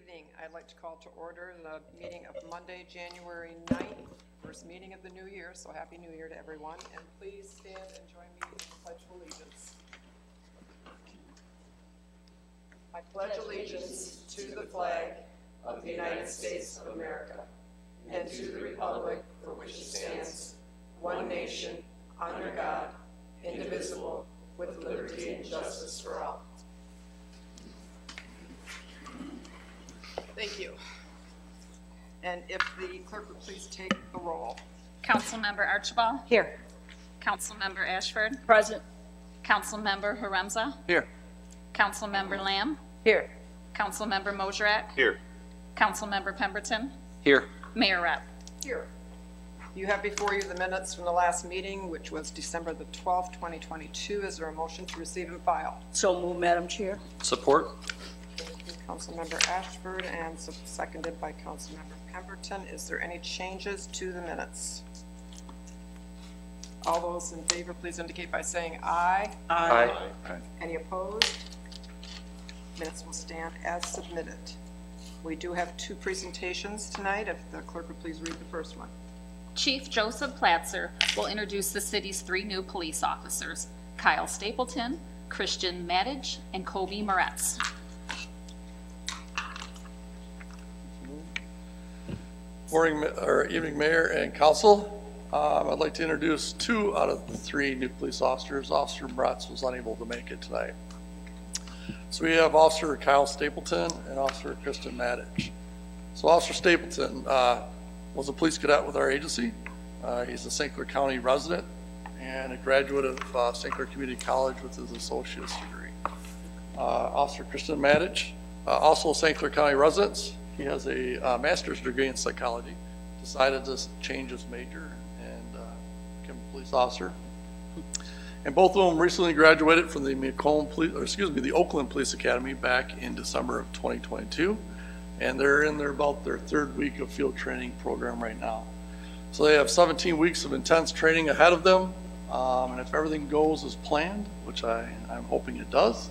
evening. I'd like to call to order the meeting of Monday, January 9th, first meeting of the new year, so Happy New Year to everyone. And please stand and join me in the Pledge of Allegiance. I pledge allegiance to the flag of the United States of America and to the republic for which it stands, one nation, under God, indivisible, with liberty and justice for all. Thank you. And if the clerk would please take the roll. Councilmember Archibald. Here. Councilmember Ashford. Present. Councilmember Haremza. Here. Councilmember Lamb. Here. Councilmember Moserak. Here. Councilmember Pemberton. Here. Mayor Rapp. Here. You have before you the minutes from the last meeting, which was December the 12th, 2022. Is there a motion to receive and file? So moved, Madam Chair. Support. Thank you, Councilmember Ashford, and seconded by Councilmember Pemberton. Is there any changes to the minutes? All those in favor, please indicate by saying aye. Aye. Any opposed? Minutes will stand as submitted. We do have two presentations tonight. If the clerk would please read the first one. Chief Joseph Platzer will introduce the city's 3 new police officers, Kyle Stapleton, Christian Madich, and Kobe Moretz. Morning, or evening, Mayor and Council. I'd like to introduce 2 out of the 3 new police officers. Officer Moretz was unable to make it tonight. So we have Officer Kyle Stapleton and Officer Christian Madich. So Officer Stapleton was a police cadet with our agency. He's a St. Clair County resident and a graduate of St. Clair Community College with his associate's degree. Officer Christian Madich, also a St. Clair County resident. He has a master's degree in psychology, decided to change his major and become a police officer. And both of them recently graduated from the the Oakland Police Academy back in December of 2022. And they're in about their 3rd week of field training program right now. So they have 17 weeks of intense training ahead of them. And if everything goes as planned, which I'm hoping it does,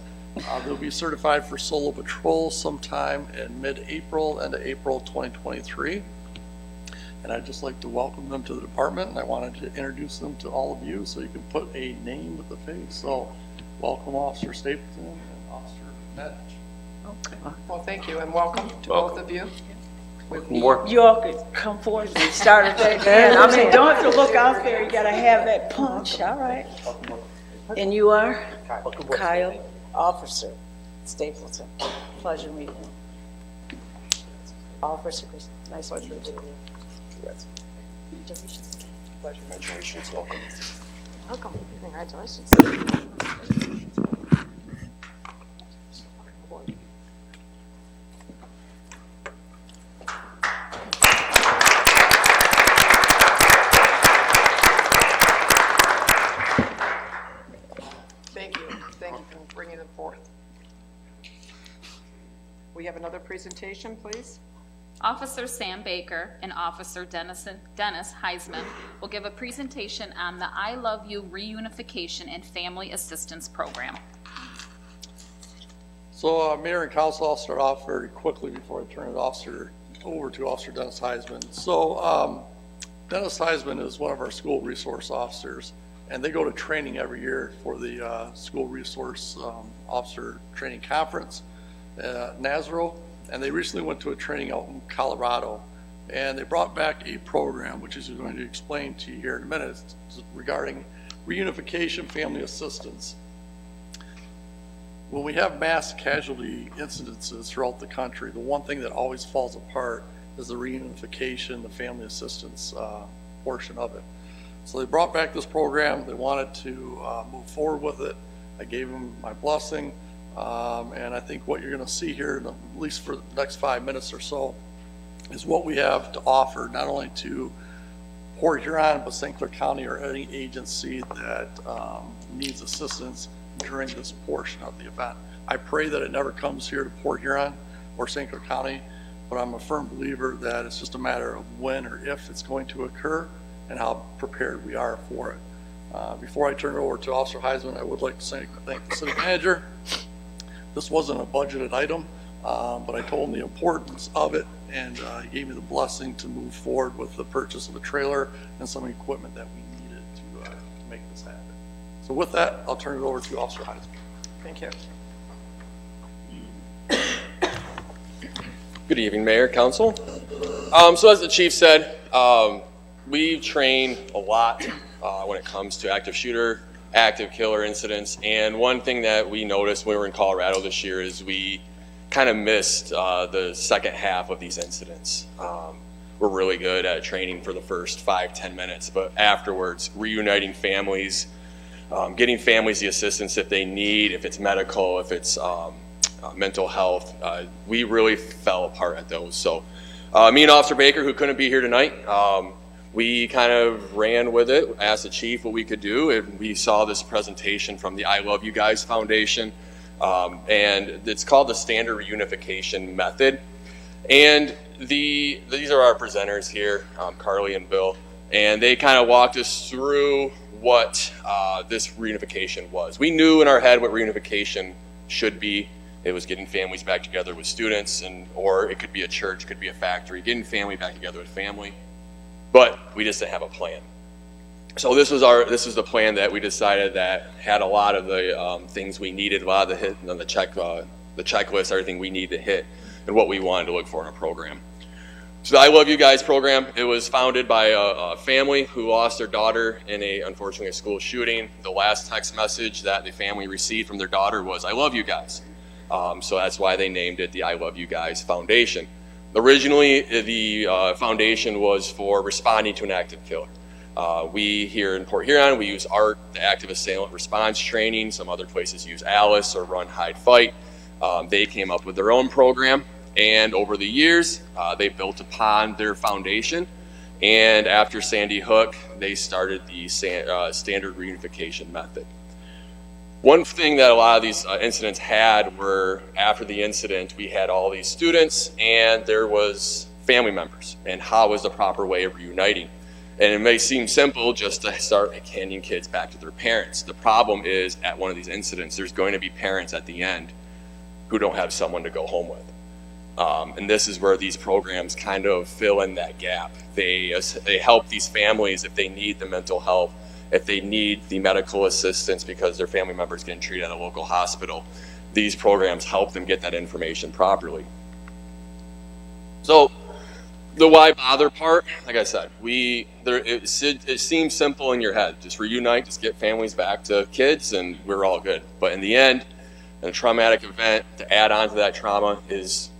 they'll be certified for solo patrol sometime in mid-April, end of April 2023. And I'd just like to welcome them to the department, and I wanted to introduce them to all of you so you can put a name with the face. So welcome Officer Stapleton and Officer Madich. Okay. Well, thank you, and welcome to both of you. You all could come forward and start at that end. I mean, don't have to look out there. You gotta have that punch. All right. And you are? Kyle. Officer Stapleton. Pleasure meeting you. Officer Chris. Nice to meet you. Congratulations. Pleasure. Congratulations. Welcome. Welcome. Congratulations. Thank you. Thank you for bringing them forth. We have another presentation, please. Officer Sam Baker and Officer Dennis Heisman will give a presentation on the I Love You Reunification and Family Assistance Program. So Mayor and Council, I'll start off very quickly before I turn it over to Officer Dennis Heisman. So Dennis Heisman is one of our school resource officers, and they go to training every year for the School Resource Officer Training Conference at Nazaro. And they recently went to a training out in Colorado, and they brought back a program, which is going to explain to you here in a minute, regarding reunification family assistance. When we have mass casualty incidences throughout the country, the one thing that always falls apart is the reunification, the family assistance portion of it. So they brought back this program. They wanted to move forward with it. I gave them my blessing. And I think what you're going to see here, at least for the next 5 minutes or so, is what we have to offer, not only to Port Huron, but St. Clair County or any agency that needs assistance during this portion of the event. I pray that it never comes here to Port Huron or St. Clair County, but I'm a firm believer that it's just a matter of when or if it's going to occur and how prepared we are for it. Before I turn it over to Officer Heisman, I would like to thank the city manager. This wasn't a budgeted item. but I told him the importance of it, and he gave me the blessing to move forward with the purchase of a trailer and some equipment that we needed to make this happen. So with that, I'll turn it over to Officer Heisman. Thank you. Good evening, Mayor, Council. So as the chief said, we train a lot when it comes to active shooter, active killer incidents. And one thing that we noticed when we were in Colorado this year is we kind of missed the second half of these incidents. We're really good at training for the first 5-10 minutes, but afterwards, reuniting families, getting families the assistance if they need, if it's medical, if it's mental health. We really fell apart at those. So me and Officer Baker, who couldn't be here tonight, we kind of ran with it, asked the chief what we could do, and we saw this presentation from the I Love You Guys Foundation, and it's called the Standard Reunification Method. And these are our presenters here, Carly and Bill, and they kind of walked us through what this reunification was. We knew in our head what reunification should be. It was getting families back together with students, or it could be a church, it could be a factory, getting family back together with family. But we just didn't have a plan. So this is the plan that we decided that had a lot of the things we needed, a lot of the hit on the checklist, everything we need to hit, and what we wanted to look for in a program. So the I Love You Guys program, it was founded by a family who lost their daughter in unfortunately, a school shooting. The last text message that the family received from their daughter was, "I love you guys." So that's why they named it the I Love You Guys Foundation. Originally, the foundation was for responding to an active killer. We here in Port Huron, we use ART, the Active Assailant Response Training. Some other places use ALICE or Run, Hide, Fight. They came up with their own program, and over the years, they built upon their foundation. And after Sandy Hook, they started the Standard Reunification Method. One thing that a lot of these incidents had were, after the incident, we had all these students and there was family members, and how was the proper way of reuniting. And it may seem simple just to start handing kids back to their parents. The problem is, at one of these incidents, there's going to be parents at the end who don't have someone to go home with. And this is where these programs kind of fill in that gap. They help these families if they need the mental health, if they need the medical assistance because their family member is getting treated at a local hospital. These programs help them get that information properly. So the why bother part, like I said, it seems simple in your head. Just reunite, just get families back to kids, and we're all good. But in the end, in a traumatic event, to add on to that trauma is,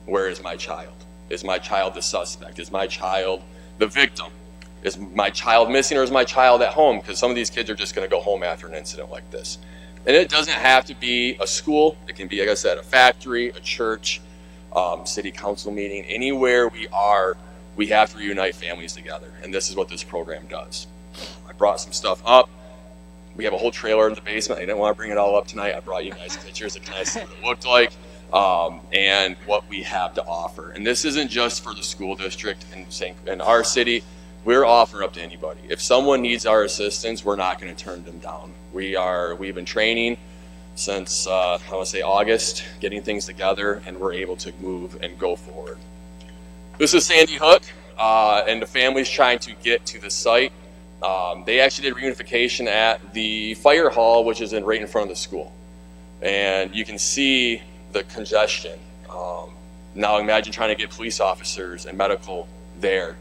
where is my child? Is my child the suspect? Is my child the victim? Is my child missing, or is my child at home? Because some of these kids are just going to go home after an incident like this. And it doesn't have to be a school. It can be, like I said, a factory, a church, city council meeting. Anywhere we are, we have to reunite families together. And this is what this program does. I brought some stuff up. We have a whole trailer in the basement. I didn't want to bring it all up tonight. I brought you guys pictures of kind of see what it looked like and what we have to offer. And this isn't just for the school district in our city. We're offering up to anybody. If someone needs our assistance, we're not going to turn them down. We've been training since, I want to say August, getting things together, and we're able to move and go forward. This is Sandy Hook, and the family's trying to get to the site. They actually did reunification at the fire hall, which is right in front of the school. And you can see the congestion. Now imagine trying to get police officers and medical there.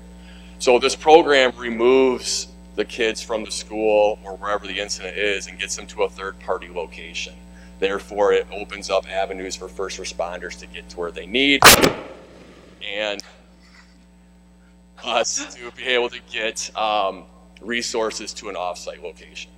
So this program removes the kids from the school or wherever the incident is and gets them to a third-party location. Therefore, it opens up avenues for first responders to get to where they need, and us to be able to get resources to an off-site location.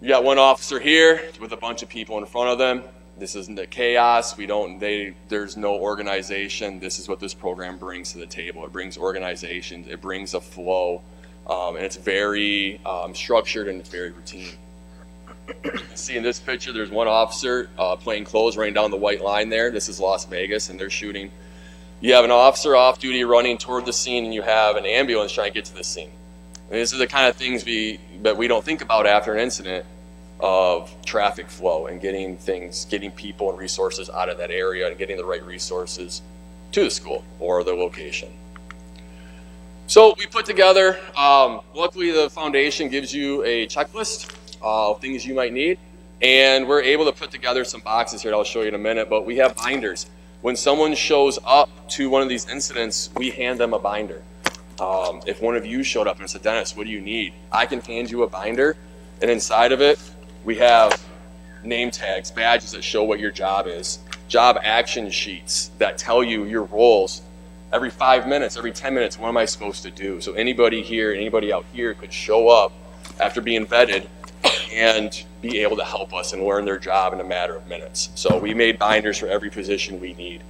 You got one officer here with a bunch of people in front of them. This isn't a chaos. There's no organization. This is what this program brings to the table. It brings organization. It brings a flow, and it's very structured and it's very routine. You can see in this picture, there's one officer plain clothes running down the white line there. This is Las Vegas, and they're shooting. You have an officer off duty running toward the scene, and you have an ambulance trying to get to the scene. And this is the kind of things that we don't think about after an incident. of traffic flow and getting people and resources out of that area and getting the right resources to the school or the location. So we put together, luckily the foundation gives you a checklist of things you might need, and we're able to put together some boxes here that I'll show you in a minute, but we have binders. When someone shows up to one of these incidents, we hand them a binder. If one of you showed up and said, Dennis, what do you need? I can hand you a binder, and inside of it, we have name tags, badges that show what your job is, job action sheets that tell you your roles. Every 5 minutes, every 10 minutes, what am I supposed to do? So anybody here, anybody out here could show up after being vetted and be able to help us and learn their job in a matter of minutes. So we made binders for every position we need.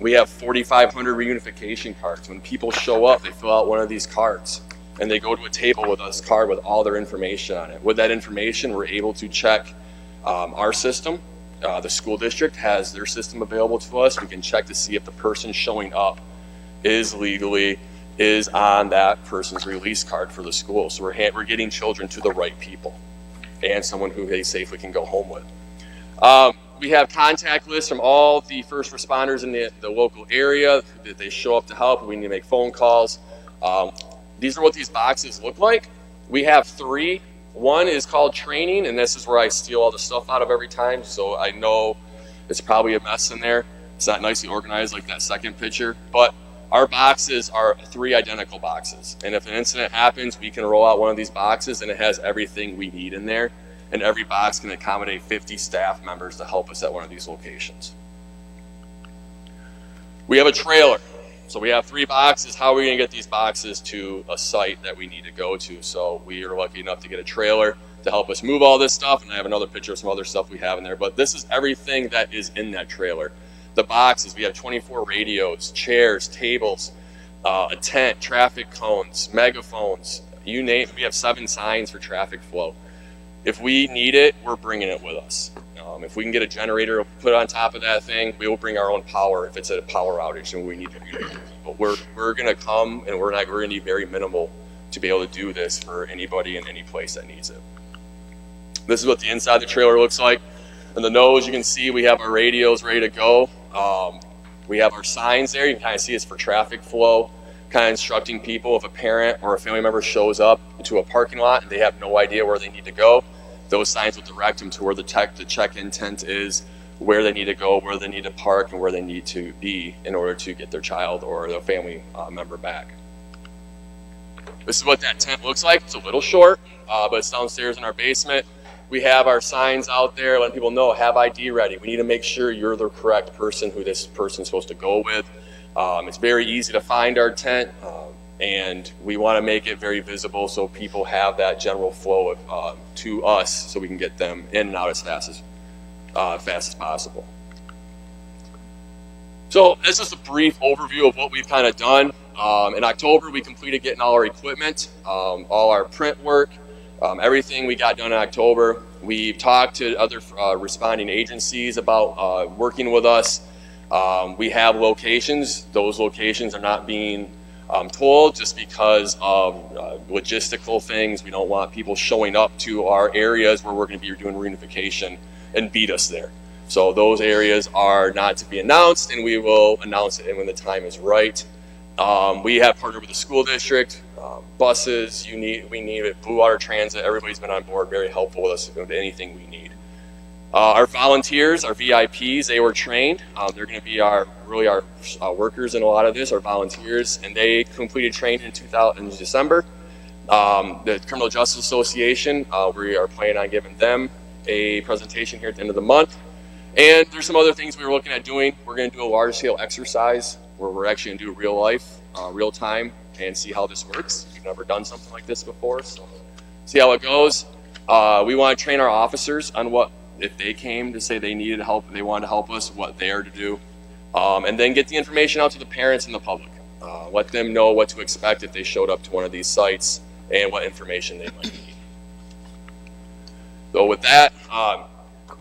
We have 4,500 reunification cards. When people show up, they fill out one of these cards and they go to a table with this card with all their information on it. With that information, we're able to check our system. The school district has their system available to us. We can check to see if the person showing up is on that person's release card for the school. So we're getting children to the right people and someone who they safely can go home with. We have contact lists from all the first responders in the local area that they show up to help. We need to make phone calls. These are what these boxes look like. We have 3. One is called training, and this is where I steal all the stuff out of every time, so I know it's probably a mess in there. It's not nicely organized like that second picture, but our boxes are 3 identical boxes. And if an incident happens, we can roll out one of these boxes and it has everything we need in there. And every box can accommodate 50 staff members to help us at one of these locations. We have a trailer. So we have 3 boxes. How are we gonna get these boxes to a site that we need to go to? So we are lucky enough to get a trailer to help us move all this stuff. And I have another picture of some other stuff we have in there, but this is everything that is in that trailer. The boxes, we have 24 radios, chairs, tables, a tent, traffic cones, megaphones, you name it. We have 7 signs for traffic flow. If we need it, we're bringing it with us. If we can get a generator put on top of that thing, we will bring our own power if it's a power outage and we need to do it. But we're going to come and we're going to need very minimal to be able to do this for anybody in any place that needs it. This is what the inside of the trailer looks like. In the nose, you can see we have our radios ready to go. We have our signs there. You can kind of see it's for traffic flow, kind of instructing people if a parent or a family member shows up to a parking lot and they have no idea where they need to go. Those signs will direct them to where the check-in tent is, where they need to go, where they need to park, and where they need to be in order to get their child or their family member back. This is what that tent looks like. It's a little short, but it's downstairs in our basement. We have our signs out there letting people know, have ID ready. We need to make sure you're the correct person who this person's supposed to go with. It's very easy to find our tent, and we want to make it very visible so people have that general flow to us so we can get them in and out as fast as possible. So this is a brief overview of what we've kind of done. In October, we completed getting all our equipment, all our print work, everything we got done in October. We've talked to other responding agencies about working with us. We have locations. Those locations are not being told just because of logistical things. We don't want people showing up to our areas where we're going to be doing reunification and beat us there. So those areas are not to be announced, and we will announce it when the time is right. We have partnered with the school district, buses, we need it, Blue Water Transit. Everybody's been on board, very helpful with us with anything we need. Our volunteers, our VIPs, they were trained. They're going to be our workers in a lot of this, our volunteers, and they completed training in December. The Criminal Justice Association, we are planning on giving them a presentation here at the end of the month. And there's some other things we were looking at doing. We're going to do a large scale exercise where we're actually going to do real life, real time, and see how this works. We've never done something like this before, so see how it goes. We want to train our officers on what, if they came to say they needed help, they wanted to help us, what they are to do. And then get the information out to the parents and the public. Let them know what to expect if they showed up to one of these sites and what information they might need. So with that,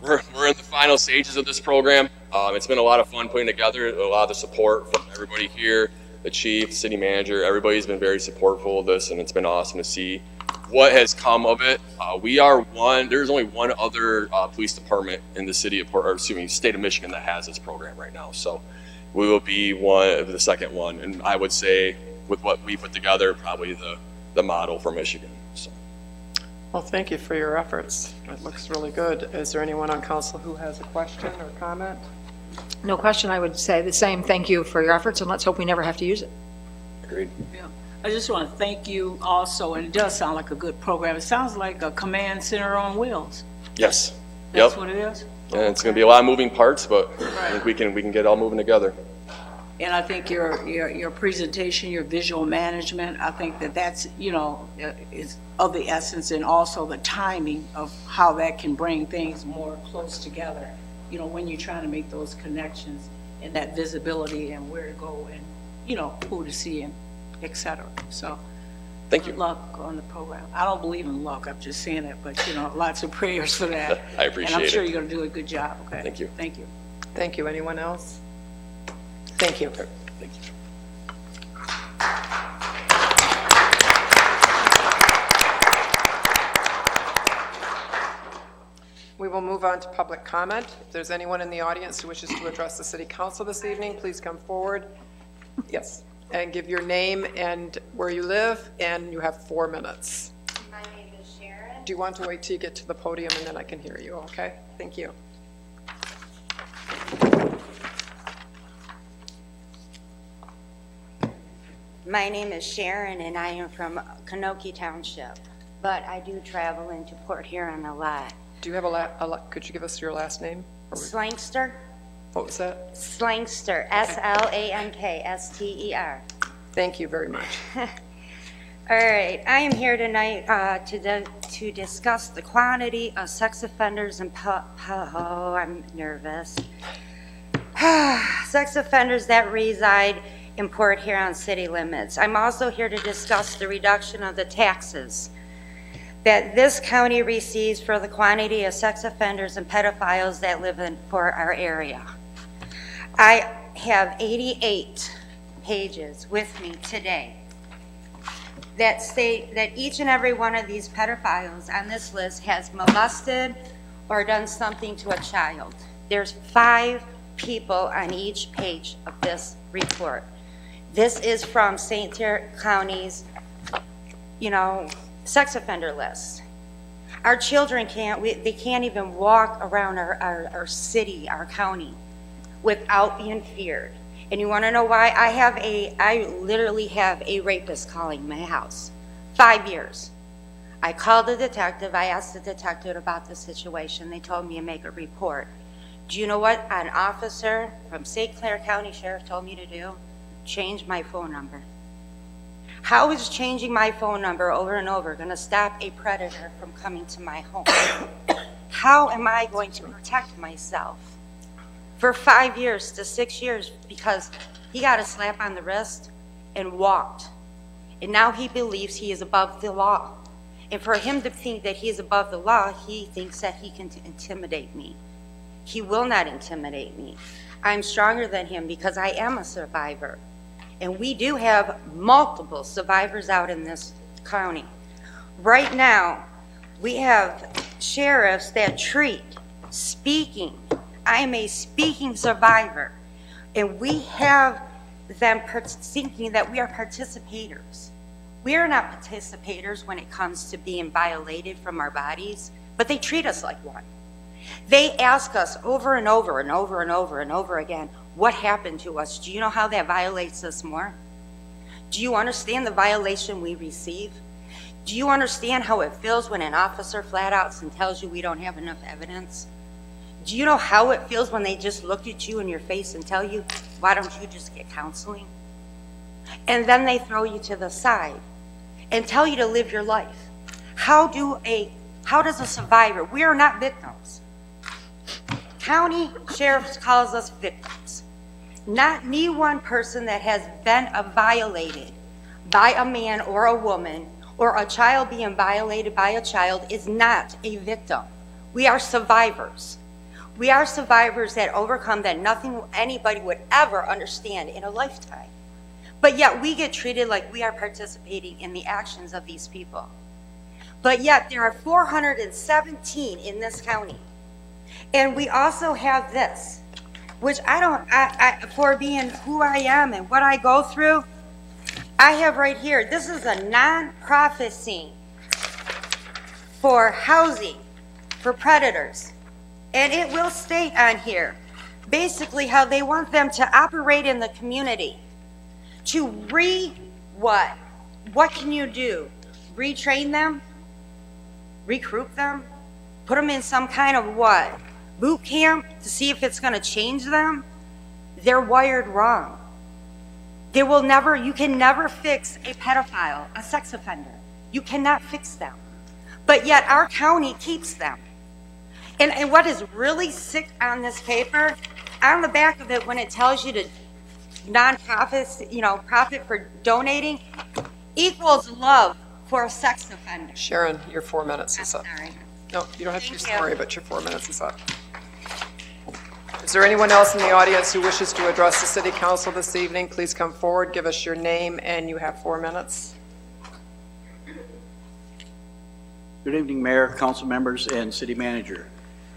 we're in the final stages of this program. It's been a lot of fun putting together, a lot of the support from everybody here, the chief, city manager, everybody's been very supportful of this, and it's been awesome to see what has come of it, there's only one other police department in the state of Michigan that has this program right now. So we will be the second one. And I would say with what we put together, probably the model for Michigan. So. Well, thank you for your efforts. It looks really good. Is there anyone on council who has a question or comment? No question. I would say the same. Thank you for your efforts, and let's hope we never have to use it. Agreed. Yeah. I just want to thank you also, and it does sound like a good program. It sounds like a command center on wheels. Yes. That's what it is? And it's going to be a lot of moving parts, but I think we can get it all moving together. And I think your presentation, your visual management, I think that's, is of the essence, and also the timing of how that can bring things more close together, when you're trying to make those connections and that visibility and where to go and, who to see and et cetera. So thank you. Good luck on the program. I don't believe in luck, I'm just saying it, but, lots of prayers for that. I appreciate it. And I'm sure you're going to do a good job, okay? Thank you. Thank you. Thank you. Anyone else? Thank you. Thank you. We will move on to public comment. If there's anyone in the audience who wishes to address the city council this evening, please come forward. Yes, and give your name and where you live, and you have 4 minutes. My name is Sharon. Do you want to wait till you get to the podium and then I can hear you, okay? Thank you. My name is Sharon, and I am from Kanoke Township, but I do travel into Port Huron a lot. Do you have could you give us your last name? Slangster? What was that? Slangster, Slankster. Thank you very much. All right, I am here tonight to discuss the quantity of sex offenders and I'm nervous. Sex offenders that reside in Port Huron city limits. I'm also here to discuss the reduction of the taxes that this county receives for the quantity of sex offenders and pedophiles that live in for our area. I have 88 pages with me today that state that each and every one of these pedophiles on this list has molested or done something to a child. There's 5 people on each page of this report. This is from St. Clair County's, sex offender list. Our children they can't even walk around our city, our county, without being feared. And you want to know why? I literally have a rapist calling my house. 5 years. I called the detective. I asked the detective about the situation. They told me to make a report. Do you know what an officer from St. Clair County Sheriff told me to do? Change my phone number. How is changing my phone number over and over going to stop a predator from coming to my home? How am I going to protect myself? For 5 years to 6 years, because he got a slap on the wrist and walked. And now he believes he is above the law. And for him to think that he is above the law, he thinks that he can intimidate me. He will not intimidate me. I'm stronger than him because I am a survivor. And we do have multiple survivors out in this county. Right now, we have sheriffs that treat speaking. I am a speaking survivor. And we have them thinking that we are participators. We are not participators when it comes to being violated from our bodies, but they treat us like one. They ask us over and over and over and over and over again, what happened to us? Do you know how that violates us more? Do you understand the violation we receive? Do you understand how it feels when an officer flat out and tells you we don't have enough evidence? Do you know how it feels when they just look at you in your face and tell you, why don't you just get counseling? And then they throw you to the side and tell you to live your life. How does a survivor, we are not victims. County sheriffs calls us victims. Not me one person that has been violated by a man or a woman or a child being violated by a child is not a victim. We are survivors. We are survivors that overcome that nothing anybody would ever understand in a lifetime. But yet we get treated like we are participating in the actions of these people. but yet there are 417 in this county. And we also have this, which for being who I am and what I go through, I have right here, this is a non-profit scene for housing for predators. And it will state on here basically how they want them to operate in the community. To what can you do? Retrain them? Recruit them? Put them in some kind of what? Boot camp to see if it's going to change them? They're wired wrong. You can never fix a pedophile, a sex offender. You cannot fix them. But yet our county keeps them. And what is really sick on this paper, on the back of it when it tells you to nonprofits, profit for donating, equals love for a sex offender. Sharon, your 4 minutes is up. Sorry. No, you don't have to be Thank you. sorry, but your 4 minutes is up. Is there anyone else in the audience who wishes to address the City Council this evening? Please come forward, give us your name, and you have 4 minutes. Good evening, Mayor, council members, and City Manager.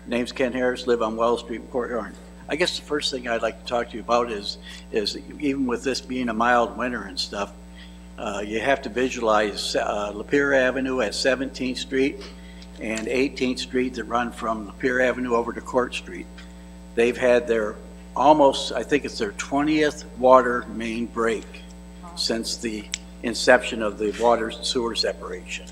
Name's Ken Harris, live on Wells Street, Port Huron. I guess the first thing I'd like to talk to you about is even with this being a mild winter and stuff, you have to visualize Lapeer Avenue at 17th Street and 18th Street that run from Lapeer Avenue over to Court Street. They've had their I think it's their 20th water main break since the inception of the water and sewer separation.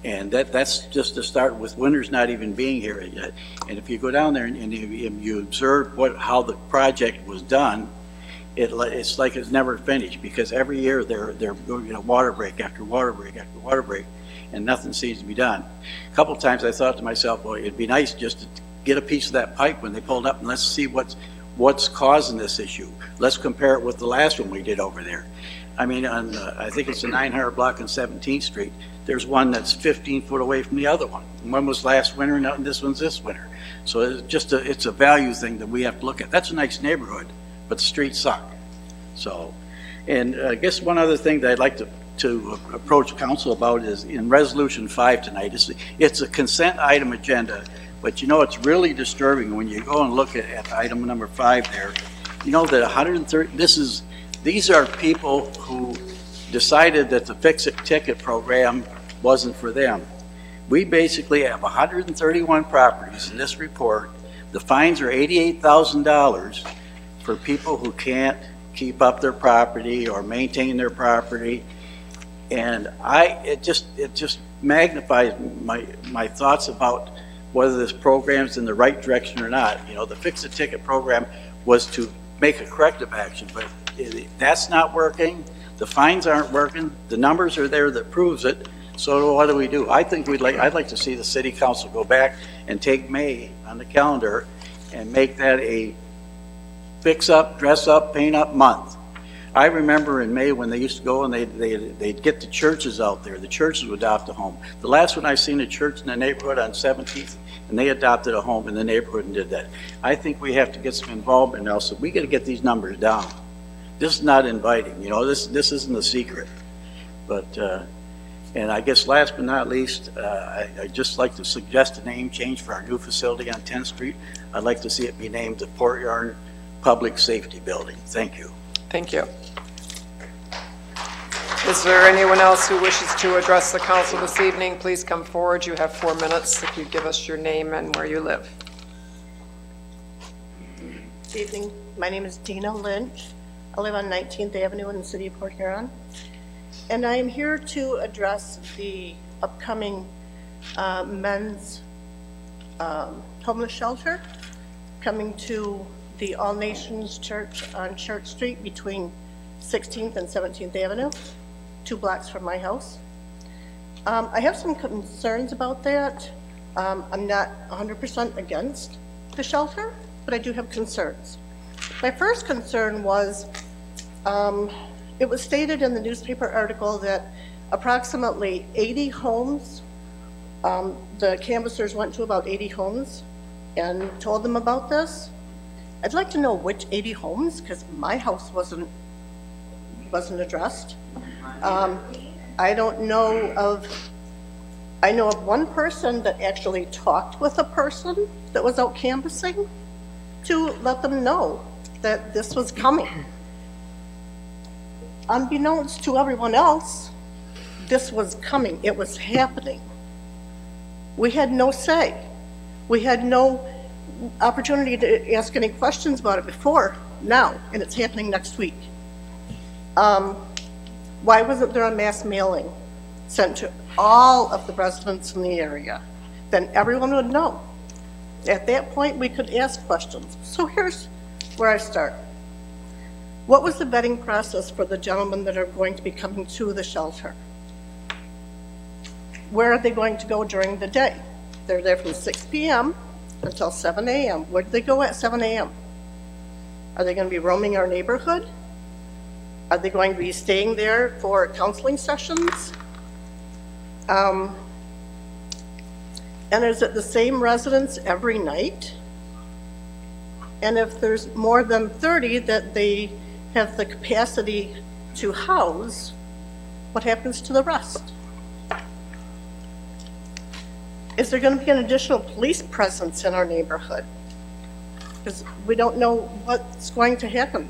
And that's just to start with winter's not even being here yet. And if you go down there and you observe how the project was done, it's like it's never finished, because every year they're doing water break after water break after water break, and nothing seems to be done. A couple of times I thought to myself, well, it'd be nice just to get a piece of that pipe when they pulled up, and let's see what's causing this issue. Let's compare it with the last one we did over there. I mean, I think it's the 900 block on 17th Street. There's one that's 15 foot away from the other one. One was last winter, and this one's this winter. So it's a value thing that we have to look at. That's a nice neighborhood, but the streets suck. So, and I guess one other thing that I'd like to approach council about is in Resolution 5 tonight. It's a consent item agenda, but it's really disturbing when you go and look at item number 5 there. That 130, these are people who decided that the fix-it-ticket program wasn't for them. We basically have 131 properties in this report. The fines are $88,000 for people who can't keep up their property or maintain their property. And it just magnifies my thoughts about whether this program's in the right direction or not. The fix-it-ticket program was to make a corrective action, but that's not working. The fines aren't working. The numbers are there that proves it. So what do? I think I'd like to see the City Council go back and take May on the calendar and make that a fix up, dress up, paint up month. I remember in May when they used to go and they'd get the churches out there. The churches would adopt a home. The last one I seen a church in the neighborhood on 17th, and they adopted a home in the neighborhood and did that. I think we have to get some involvement now, so we got to get these numbers down. This is not inviting, this isn't a secret. But, and I guess last but not least, I'd just like to suggest a name change for our new facility on 10th Street. I'd like to see it be named the Port Huron Public Safety Building. Thank you. Thank you. Is there anyone else who wishes to address the council this evening? Please come forward. You have 4 minutes if you give us your name and where you live. Good evening. My name is Dina Lynch. I live on 19th Avenue in the city of Port Huron. And I am here to address the upcoming men's homeless shelter coming to the All Nations Church on Church Street between 16th and 17th Avenue, 2 blocks from my house. I have some concerns about that. I'm not 100% against the shelter, but I do have concerns. My first concern was, it was stated in the newspaper article that approximately 80 homes, the canvassers went to about 80 homes and told them about this. I'd like to know which 80 homes, because my house wasn't addressed. I don't know of I know of one person that actually talked with a person that was out canvassing to let them know that this was coming. Unbeknownst to everyone else, this was coming. It was happening. We had no say. We had no opportunity to ask any questions about it before, now, and it's happening next week. Why wasn't there a mass mailing sent to all of the residents in the area? Then everyone would know. At that point, we could ask questions. So here's where I start. What was the vetting process for the gentlemen that are going to be coming to the shelter? Where are they going to go during the day? They're there from 6 p.m. until 7 a.m. Where do they go at 7 a.m.? Are they going to be roaming our neighborhood? Are they going to be staying there for counseling sessions? And is it the same residents every night? And if there's more than 30 that they have the capacity to house, what happens to the rest? Is there going to be an additional police presence in our neighborhood? Because we don't know what's going to happen.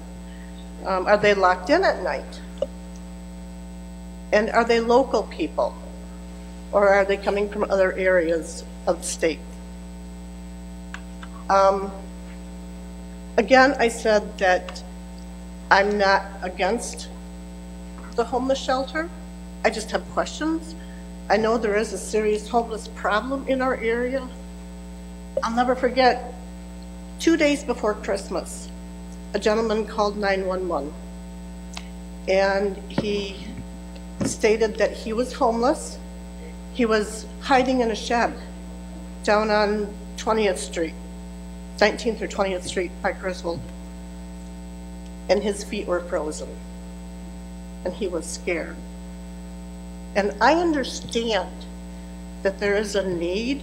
Are they locked in at night? And are they local people? Or are they coming from other areas of the state? Again, I said that I'm not against the homeless shelter. I just have questions. I know there is a serious homeless problem in our area. I'll never forget, 2 days before Christmas, a gentleman called 911, and he stated that he was homeless. He was hiding in a shed down on 20th Street, 19th or 20th Street by Griswold, and his feet were frozen, and he was scared. And I understand that there is a need,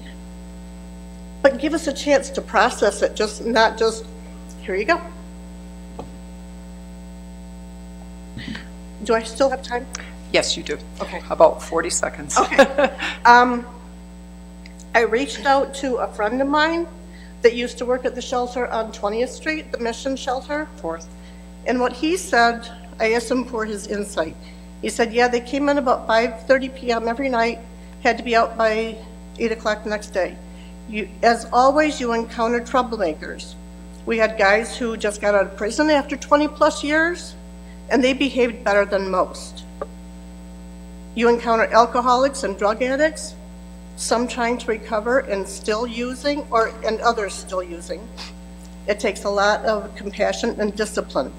but give us a chance to process it, not just, here you go. Do I still have time? Yes, you do. Okay. About 40 seconds. Okay. I reached out to a friend of mine that used to work at the shelter on 20th Street, the Mission Shelter. Fourth. And what he said, I asked him for his insight. He said, yeah, they came in about 5:30 p.m. every night, had to be out by 8 o'clock the next day. As always, you encounter troublemakers. We had guys who just got out of prison after 20 plus years, and they behaved better than most. You encounter alcoholics and drug addicts, some trying to recover and still using, and others still using. It takes a lot of compassion and discipline.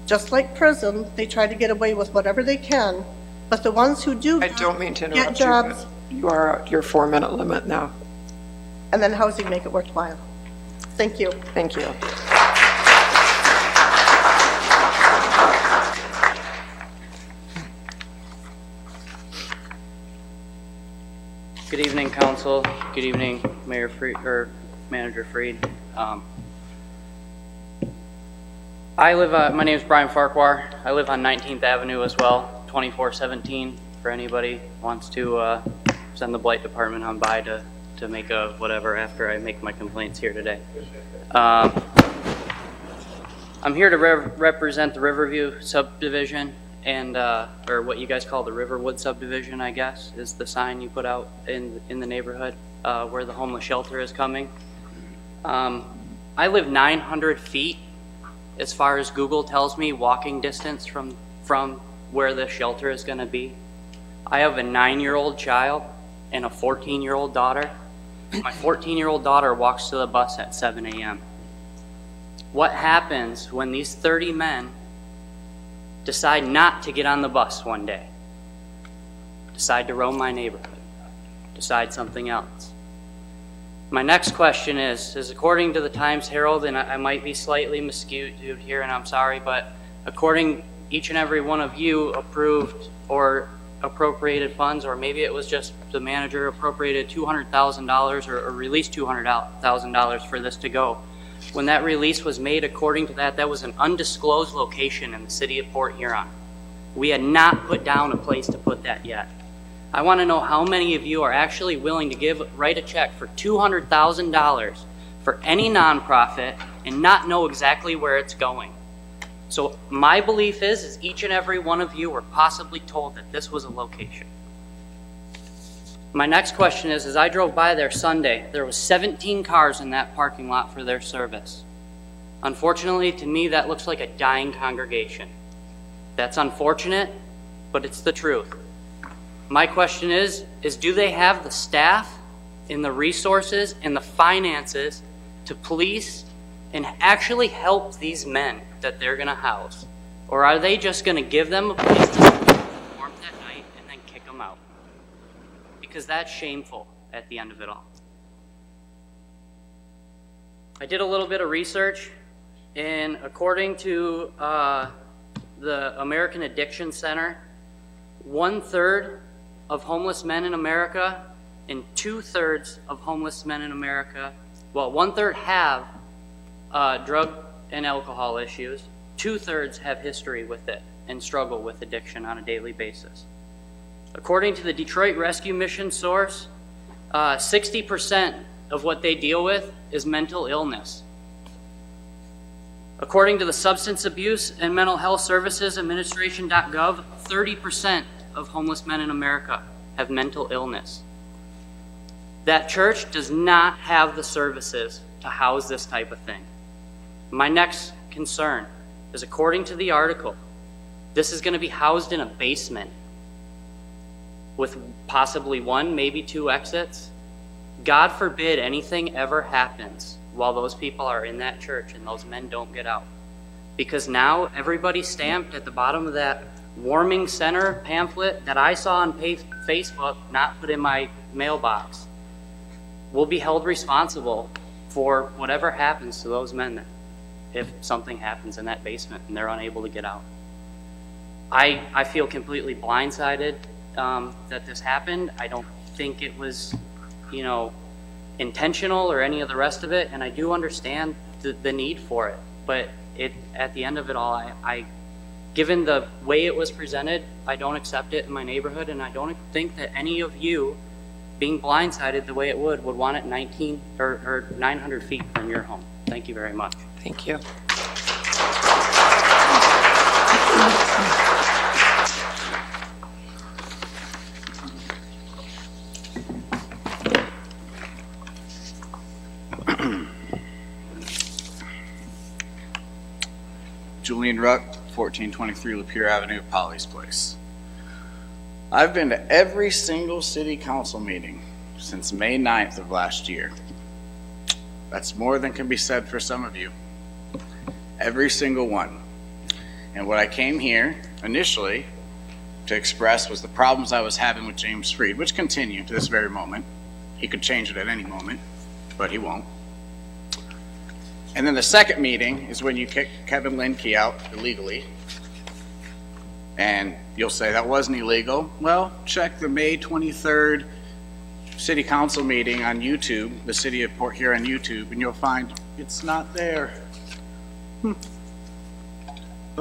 Just like prison, they try to get away with whatever they can, but the ones who do I don't mean to get interrupt you, jobs, but you are at your 4-minute limit now. and then housing make it worthwhile. Thank you. Thank you. Good evening, Council. Good evening, Manager Freed. My name is Brian Farquhar. I live on 19th Avenue as well, 2417, for anybody who wants to send the Blight Department on by to make a whatever after I make my complaints here today. I'm here to represent the Riverview subdivision and, or what you guys call the Riverwood subdivision, I guess, is the sign you put out in the neighborhood where the homeless shelter is coming. I live 900 feet, as far as Google tells me, walking distance from where the shelter is going to be. I have a 9-year-old child and a 14-year-old daughter. My 14-year-old daughter walks to the bus at 7 a.m. What happens when these 30 men decide not to get on the bus one day, decide to roam my neighborhood, decide something else? My next question is according to the Times-Herald, and I might be slightly miscued here, and I'm sorry, but according each and every one of you approved or appropriated funds, or maybe it was just the manager appropriated $200,000 or released $200,000 for this to go. When that release was made, according to that was an undisclosed location in the city of Port Huron. We had not put down a place to put that yet. I want to know how many of you are actually willing to write a check for $200,000 for any nonprofit and not know exactly where it's going. So my belief is each and every one of you were possibly told that this was a location. My next question is, as I drove by there Sunday, there was 17 cars in that parking lot for their service. Unfortunately, to me, that looks like a dying congregation. That's unfortunate, but it's the truth. My question is do they have the staff and the resources and the finances to police and actually help these men that they're going to house? Or are they just going to give them a place to perform that night and then kick them out? Because that's shameful at the end of it all. I did a little bit of research, and according to the American Addiction Center, 1/3 of homeless men in America and 2/3 of homeless men in America, well, 1/3 have drug and alcohol issues, 2/3 have history with it and struggle with addiction on a daily basis. According to the Detroit Rescue Mission source, 60% of what they deal with is mental illness. According to the Substance Abuse and Mental Health Services Administration.gov, 30% of homeless men in America have mental illness. That church does not have the services to house this type of thing. My next concern is, according to the article, this is going to be housed in a basement with possibly 1, maybe 2 exits. God forbid anything ever happens while those people are in that church and those men don't get out. Because now everybody stamped at the bottom of that warming center pamphlet that I saw on Facebook, not put in my mailbox, will be held responsible for whatever happens to those men if something happens in that basement and they're unable to get out. I feel completely blindsided that this happened. I don't think it was, intentional or any of the rest of it, and I do understand the need for it. But at the end of it all, given the way it was presented, I don't accept it in my neighborhood, and I don't think that any of you, being blindsided the way it would want it 19 or 900 feet from your home. Thank you very much. Thank you. Julian Ruck, 1423 Lapeer Avenue, Polly's Place. I've been to every single city council meeting since May 9th of last year. That's more than can be said for some of you. Every single one. And what I came here initially to express was the problems I was having with James Freed, which continue to this very moment. He could change it at any moment, but he won't. And then the second meeting is when you kick Kevin Linke out illegally. And you'll say that wasn't illegal. Well, check the May 23rd City Council meeting on YouTube, the City of Port Huron YouTube, and you'll find it's not there. The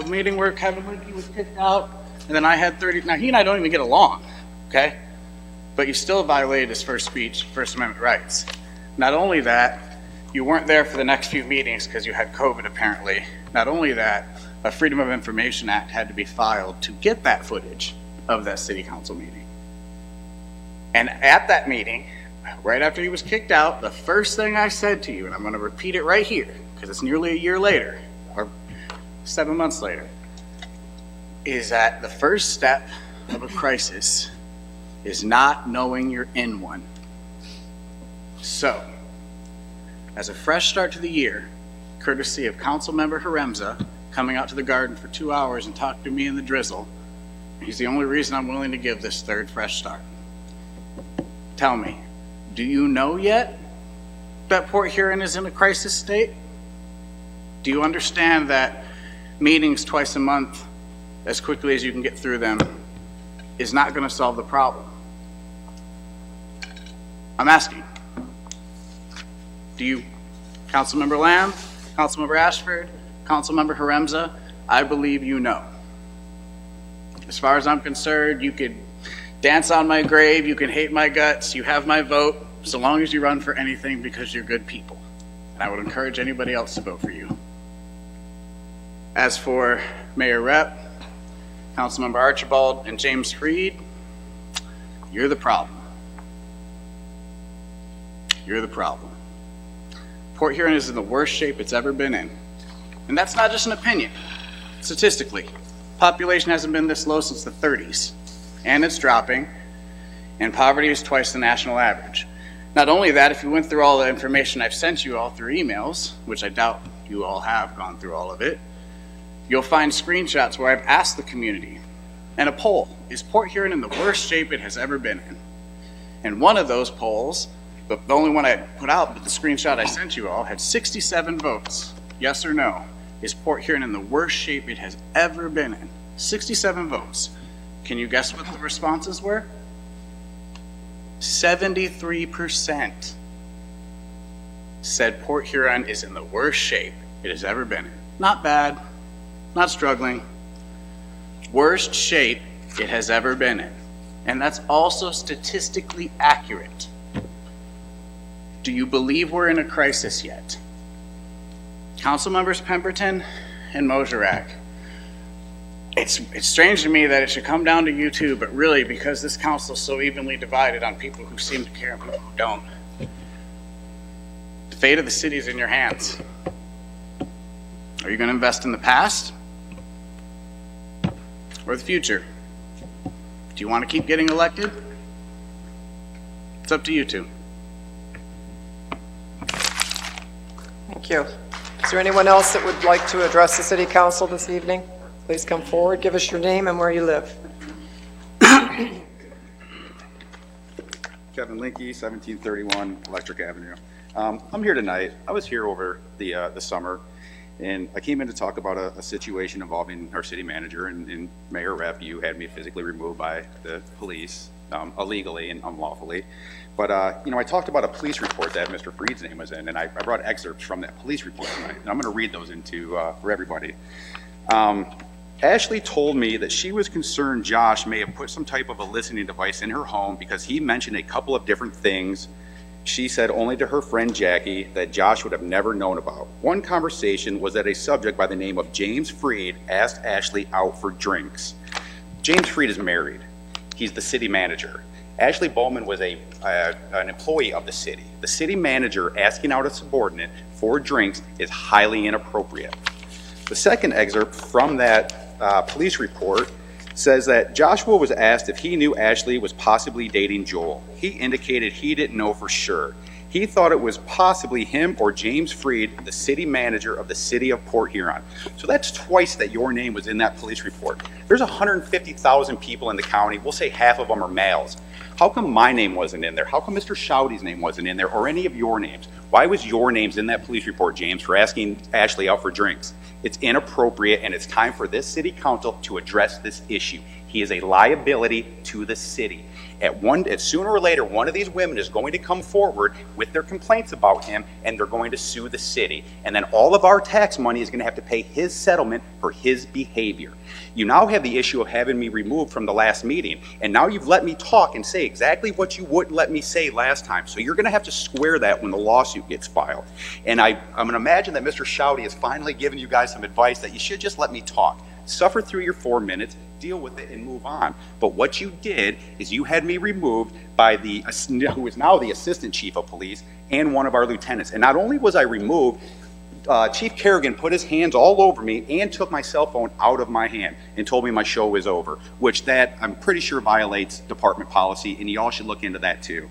meeting where Kevin Linke was kicked out, and then I had 30, now he and I don't even get along, okay? But you still violated his First Amendment rights. Not only that, you weren't there for the next few meetings because you had COVID apparently. Not only that, a Freedom of Information Act had to be filed to get that footage of that City Council meeting. And at that meeting, right after he was kicked out, the first thing I said to you, and I'm going to repeat it right here because it's nearly a year later, or 7 months later, is that the first step of a crisis is not knowing you're in one. So, as a fresh start to the year, courtesy of Councilmember Haremza coming out to the garden for 2 hours and talking to me in the drizzle, he's the only reason I'm willing to give this third fresh start. Tell me, do you know yet that Port Huron is in a crisis state? Do you understand that meetings twice a month, as quickly as you can get through them, is not going to solve the problem? I'm asking. Do you, Councilmember Lamb, Councilmember Ashford, Councilmember Haremza, I believe you know. As far as I'm concerned, you could Dance on my grave, you can hate my guts, you have my vote, so long as you run for anything because you're good people. And I would encourage anybody else to vote for you. As for Mayor Rep, Councilmember Archibald, and James Freed, you're the problem. You're the problem. Port Huron is in the worst shape it's ever been in. And that's not just an opinion. Statistically, population hasn't been this low since the 30s. And it's dropping, and poverty is twice the national average. Not only that, if you went through all the information I've sent you all through emails, which I doubt you all have gone through all of it, you'll find screenshots where I've asked the community, and a poll, is Port Huron in the worst shape it has ever been in? And one of those polls, the only one I put out, but the screenshot I sent you all, had 67 votes, yes or no. Is Port Huron in the worst shape it has ever been in? 67 votes. Can you guess what the responses were? 73% said Port Huron is in the worst shape it has ever been in. Not bad, not struggling. Worst shape it has ever been in. And that's also statistically accurate. Do you believe we're in a crisis yet? Council members Pemberton and Moserac, it's strange to me that it should come down to you two, but really because this council is so evenly divided on people who seem to care and people who don't. The fate of the city is in your hands. Are you going to invest in the past or the future? Do you want to keep getting elected? It's up to you two. Thank you. Is there anyone else that would like to address the city council this evening? Please come forward, give us your name and where you live. Kevin Linke, 1731 Electric Avenue. I'm here tonight. I was here over the summer, and I came in to talk about a situation involving our city manager and Mayor Rep. You had me physically removed by the police, illegally and unlawfully. But, I talked about a police report that Mr. Freed's name was in, and I brought excerpts from that police report tonight, and I'm going to read those for everybody. Ashley told me that she was concerned Josh may have put some type of a listening device in her home because he mentioned a couple of different things she said only to her friend Jackie that Josh would have never known about. One conversation was that a subject by the name of James Freed asked Ashley out for drinks. James Freed is married. He's the city manager. Ashley Bowman was an employee of the city. The city manager asking out a subordinate for drinks is highly inappropriate. The second excerpt from that police report says that Joshua was asked if he knew Ashley was possibly dating Joel. He indicated he didn't know for sure. He thought it was possibly him or James Freed, the city manager of the city of Port Huron. So that's twice that your name was in that police report. There's 150,000 people in the county. We'll say half of them are males. How come my name wasn't in there? How come Mr. Schaudi's name wasn't in there or any of your names? Why was your names in that police report, James, for asking Ashley out for drinks? It's inappropriate, and it's time for this city council to address this issue. He is a liability to the city. Sooner or later, one of these women is going to come forward with their complaints about him, and they're going to sue the city. And then all of our tax money is going to have to pay his settlement for his behavior. You now have the issue of having me removed from the last meeting, and now you've let me talk and say exactly what you wouldn't let me say last time. So you're going to have to square that when the lawsuit gets filed. And I'm going to imagine that Mr. Schaudi has finally given you guys some advice that you should just let me talk. Suffer through your 4 minutes, deal with it, and move on. But what you did is you had me removed by who is now the assistant chief of police and one of our lieutenants. And not only was I removed, Chief Kerrigan put his hands all over me and took my cell phone out of my hand and told me my show was over, which that I'm pretty sure violates department policy, and y'all should look into that too.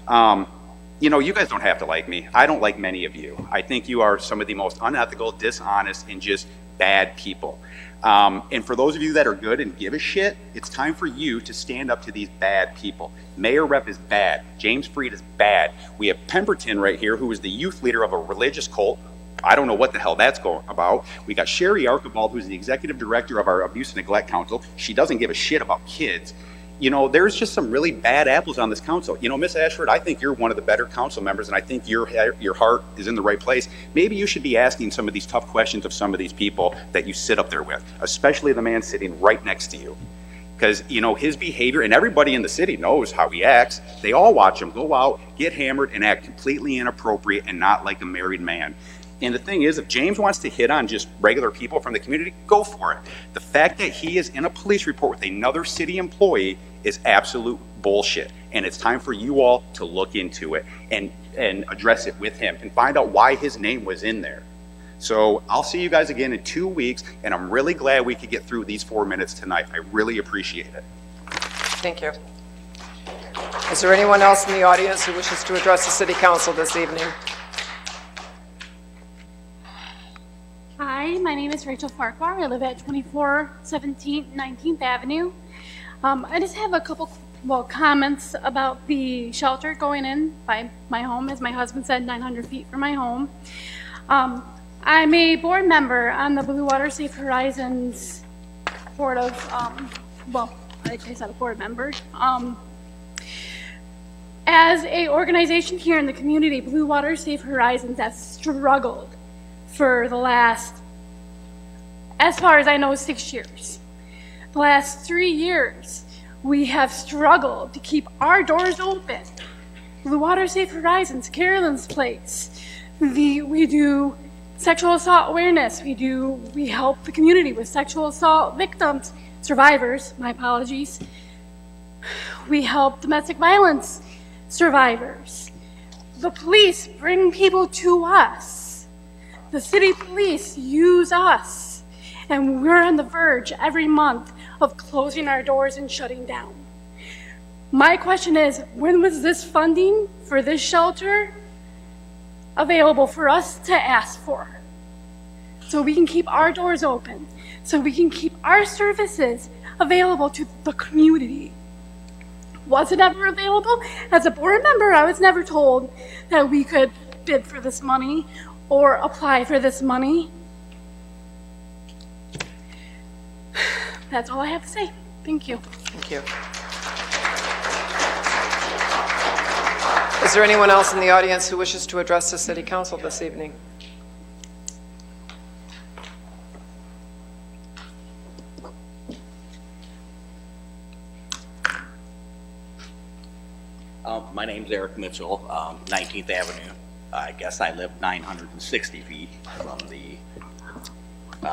You guys don't have to like me. I don't like many of you. I think you are some of the most unethical, dishonest, and just bad people. And for those of you that are good and give a shit, it's time for you to stand up to these bad people. Mayor Rep is bad. James Freed is bad. We have Pemberton right here, who is the youth leader of a religious cult. I don't know what the hell that's going about. We got Sherry Archibald, who's the executive director of our Abuse and Neglect Council. She doesn't give a shit about kids. There's just some really bad apples on this council. Miss Ashford, I think you're one of the better council members, and I think your heart is in the right place. Maybe you should be asking some of these tough questions of some of these people that you sit up there with, especially the man sitting right next to you. Because, you know, his behavior, and everybody in the city knows how he acts. They all watch him go out, get hammered, and act completely inappropriate and not like a married man. And the thing is, if James wants to hit on just regular people from the community, go for it. The fact that he is in a police report with another city employee is absolute bullshit. And it's time for you all to look into it and address it with him and find out why his name was in there. So I'll see you guys again in 2 weeks, and I'm really glad we could get through these 4 minutes tonight. I really appreciate it. Thank you. Is there anyone else in the audience who wishes to address the city council this evening? Hi, my name is Rachel Farquhar. I live at 2417 19th Avenue. I just have a couple comments about the shelter going in by my home. As my husband said, 900 feet from my home. I'm a board member on the Blue Water Safe Horizons board of, like I said, a board member. As a organization here in the community, Blue Water Safe Horizons has struggled for the last, as far as I know, 6 years. The last 3 years, we have struggled to keep our doors open. Blue Water Safe Horizons, Carolyn's Place. We do sexual assault awareness. We help the community with sexual assault victims, survivors, my apologies. We help domestic violence survivors. The police bring people to us. The city police use us. And we're on the verge every month of closing our doors and shutting down. My question is, when was this funding for this shelter available for us to ask for? So we can keep our doors open, so we can keep our services available to the community. Was it ever available? As a board member, I was never told that we could bid for this money or apply for this money. That's all I have to say. Thank you. Thank you. Is there anyone else in the audience who wishes to address the city council this evening? My name's Eric Mitchell, 19th Avenue. I guess I live 960 feet from the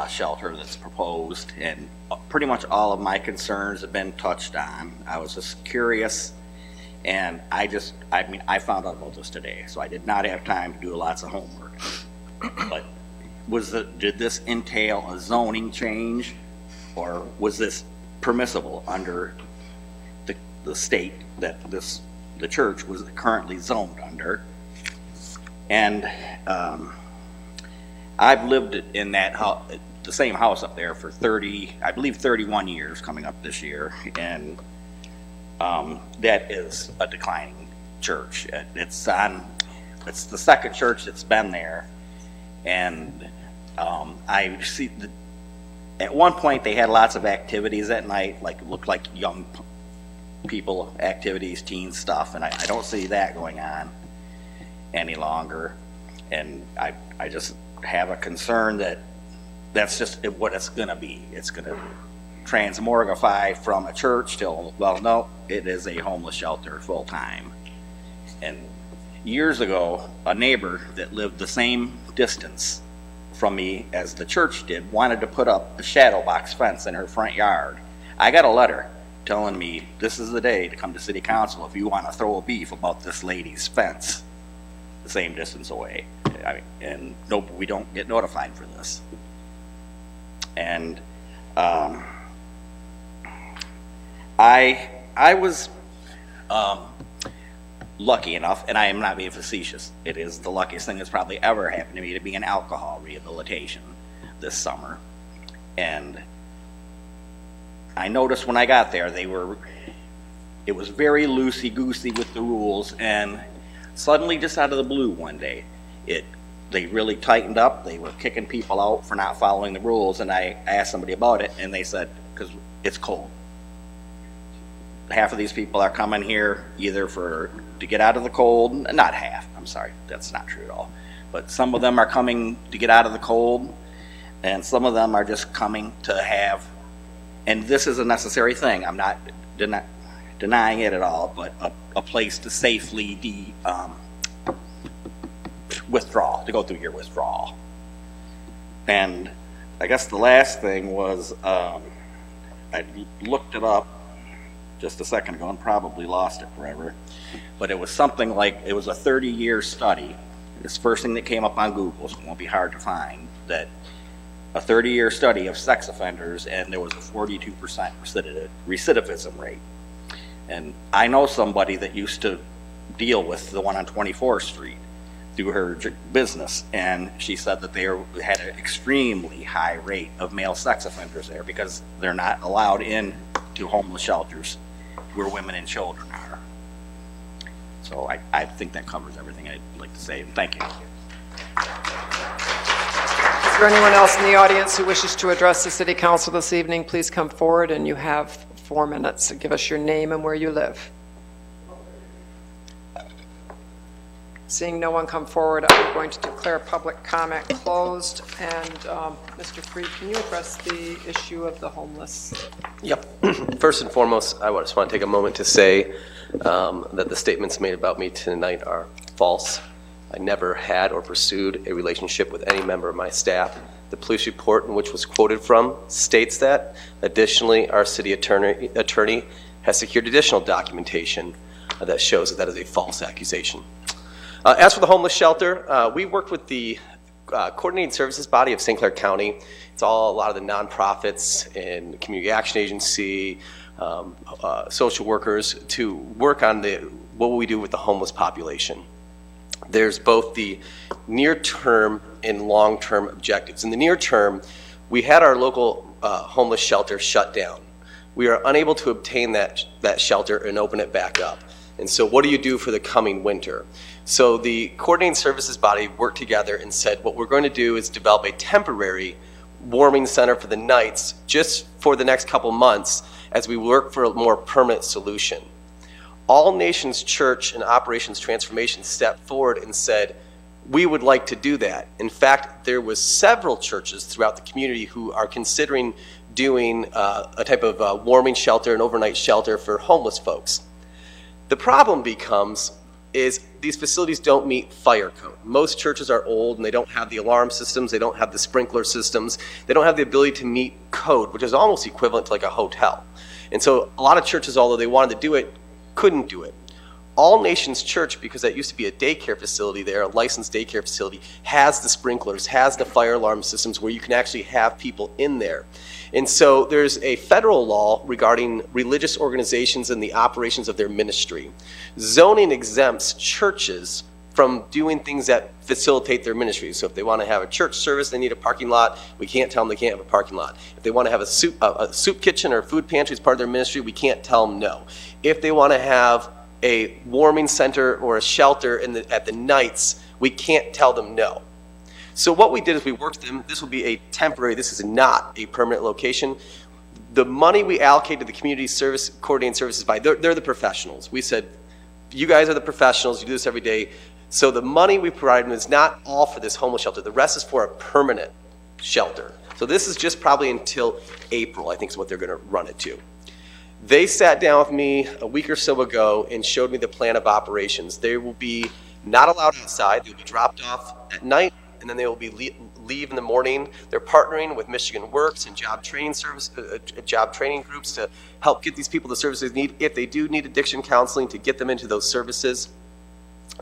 shelter that's proposed, and pretty much all of my concerns have been touched on. I was just curious, and I found out about this today, so I did not have time to do lots of homework. But did this entail a zoning change, or was this permissible under the state that the church was currently zoned under? And I've lived in that house, the same house up there for 31 years coming up this year, and that is a declining church. It's the second church that's been there, and I see at one point they had lots of activities at night, like it looked like young people activities, teen stuff, and I don't see that going on any longer. And I just have a concern that that's just what it's going to be. It's going to transmorgify from a church till, well, no, it is a homeless shelter full time. And years ago, a neighbor that lived the same distance from me as the church did wanted to put up a shadow box fence in her front yard. I got a letter telling me this is the day to come to city council if you want to throw a beef about this lady's fence the same distance away. And no, we don't get notified for this. And I was lucky enough, and I am not being facetious, it is the luckiest thing that's probably ever happened to me to be in alcohol rehabilitation this summer. And I noticed when I got there, it was very loosey-goosey with the rules, and suddenly, just out of the blue one day, they really tightened up. They were kicking people out for not following the rules, and I asked somebody about it, and they said, because it's cold. Half of these people are coming here either to get out of the cold, not half, I'm sorry, that's not true at all, but some of them are coming to get out of the cold, and some of them are just coming to have and this is a necessary thing. I'm not denying it at all, but a place to safely withdraw, to go through your withdrawal. And I guess the last thing was, I looked it up just a second ago and probably lost it forever, but it was something like, it was a 30-year study. It's the first thing that came up on Google, so it won't be hard to find, that a 30-year study of sex offenders, and there was a 42% recidivism rate. And I know somebody that used to deal with the one on 24th Street through her business, and she said that they had an extremely high rate of male sex offenders there because they're not allowed in to homeless shelters where women and children are. So I think that covers everything I'd like to say. Thank you. Is there anyone else in the audience who wishes to address the City Council this evening? Please come forward, and you have 4 minutes to give us your name and where you live. Seeing no one come forward, I'm going to declare public comment closed. And Mr. Freed, can you address the issue of the homeless? Yep. First and foremost, I just want to take a moment to say that the statements made about me tonight are false. I never had or pursued a relationship with any member of my staff. The police report in which was quoted from states that. Additionally, our city attorney has secured additional documentation that shows that that is a false accusation. As for the homeless shelter, we worked with the coordinating services body of St. Clair County. It's a lot of the nonprofits and community action agency, social workers to work on what will we do with the homeless population. There's both the near-term and long-term objectives. In the near term, we had our local homeless shelter shut down. We are unable to obtain that shelter and open it back up. And so what do you do for the coming winter? So the coordinating services body worked together and said, what we're going to do is develop a temporary warming center for the nights just for the next couple months as we work for a more permanent solution. All Nations Church and Operations Transformation stepped forward and said, we would like to do that. In fact, there was several churches throughout the community who are considering doing a type of warming shelter, an overnight shelter for homeless folks. The problem becomes is these facilities don't meet fire code. Most churches are old and they don't have the alarm systems, they don't have the sprinkler systems, they don't have the ability to meet code, which is almost equivalent to like a hotel. And so a lot of churches, although they wanted to do it, couldn't do it. All Nations Church, because that used to be a daycare facility there, a licensed daycare facility, has the sprinklers, has the fire alarm systems where you can actually have people in there. And so there's a federal law regarding religious organizations and the operations of their ministry. Zoning exempts churches from doing things that facilitate their ministry. So if they want to have a church service, they need a parking lot. We can't tell them they can't have a parking lot. If they want to have a soup kitchen or a food pantry as part of their ministry, we can't tell them no. If they want to have a warming center or a shelter at the nights, we can't tell them no. So what we did is we worked with them. This will be a temporary, this is not a permanent location. The money we allocated to the community service, coordinating services by, they're the professionals. We said, you guys are the professionals, you do this every day. So the money we provided them is not all for this homeless shelter. The rest is for a permanent shelter. So this is just probably until April, I think is what they're gonna run it to. They sat down with me a week or so ago and showed me the plan of operations. They will be not allowed outside. They'll be dropped off at night, and then they will be leave in the morning. They're partnering with Michigan Works and job training groups to help get these people the services they need. If they do need addiction counseling, to get them into those services.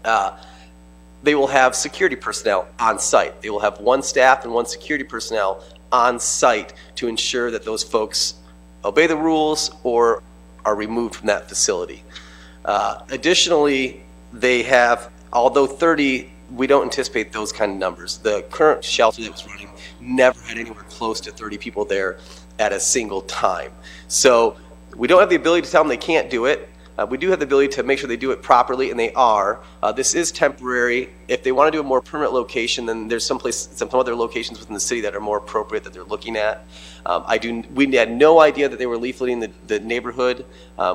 They will have security personnel on site. They will have one staff and one security personnel on site to ensure that those folks obey the rules or are removed from that facility. Additionally, they have, although 30, we don't anticipate those kind of numbers. The current shelter that was running never had anywhere close to 30 people there at a single time. So we don't have the ability to tell them they can't do it. We do have the ability to make sure they do it properly, and they are. This is temporary. If they want to do a more permanent location, then there's some other locations within the city that are more appropriate that they're looking at. We had no idea that they were leafleting the neighborhood.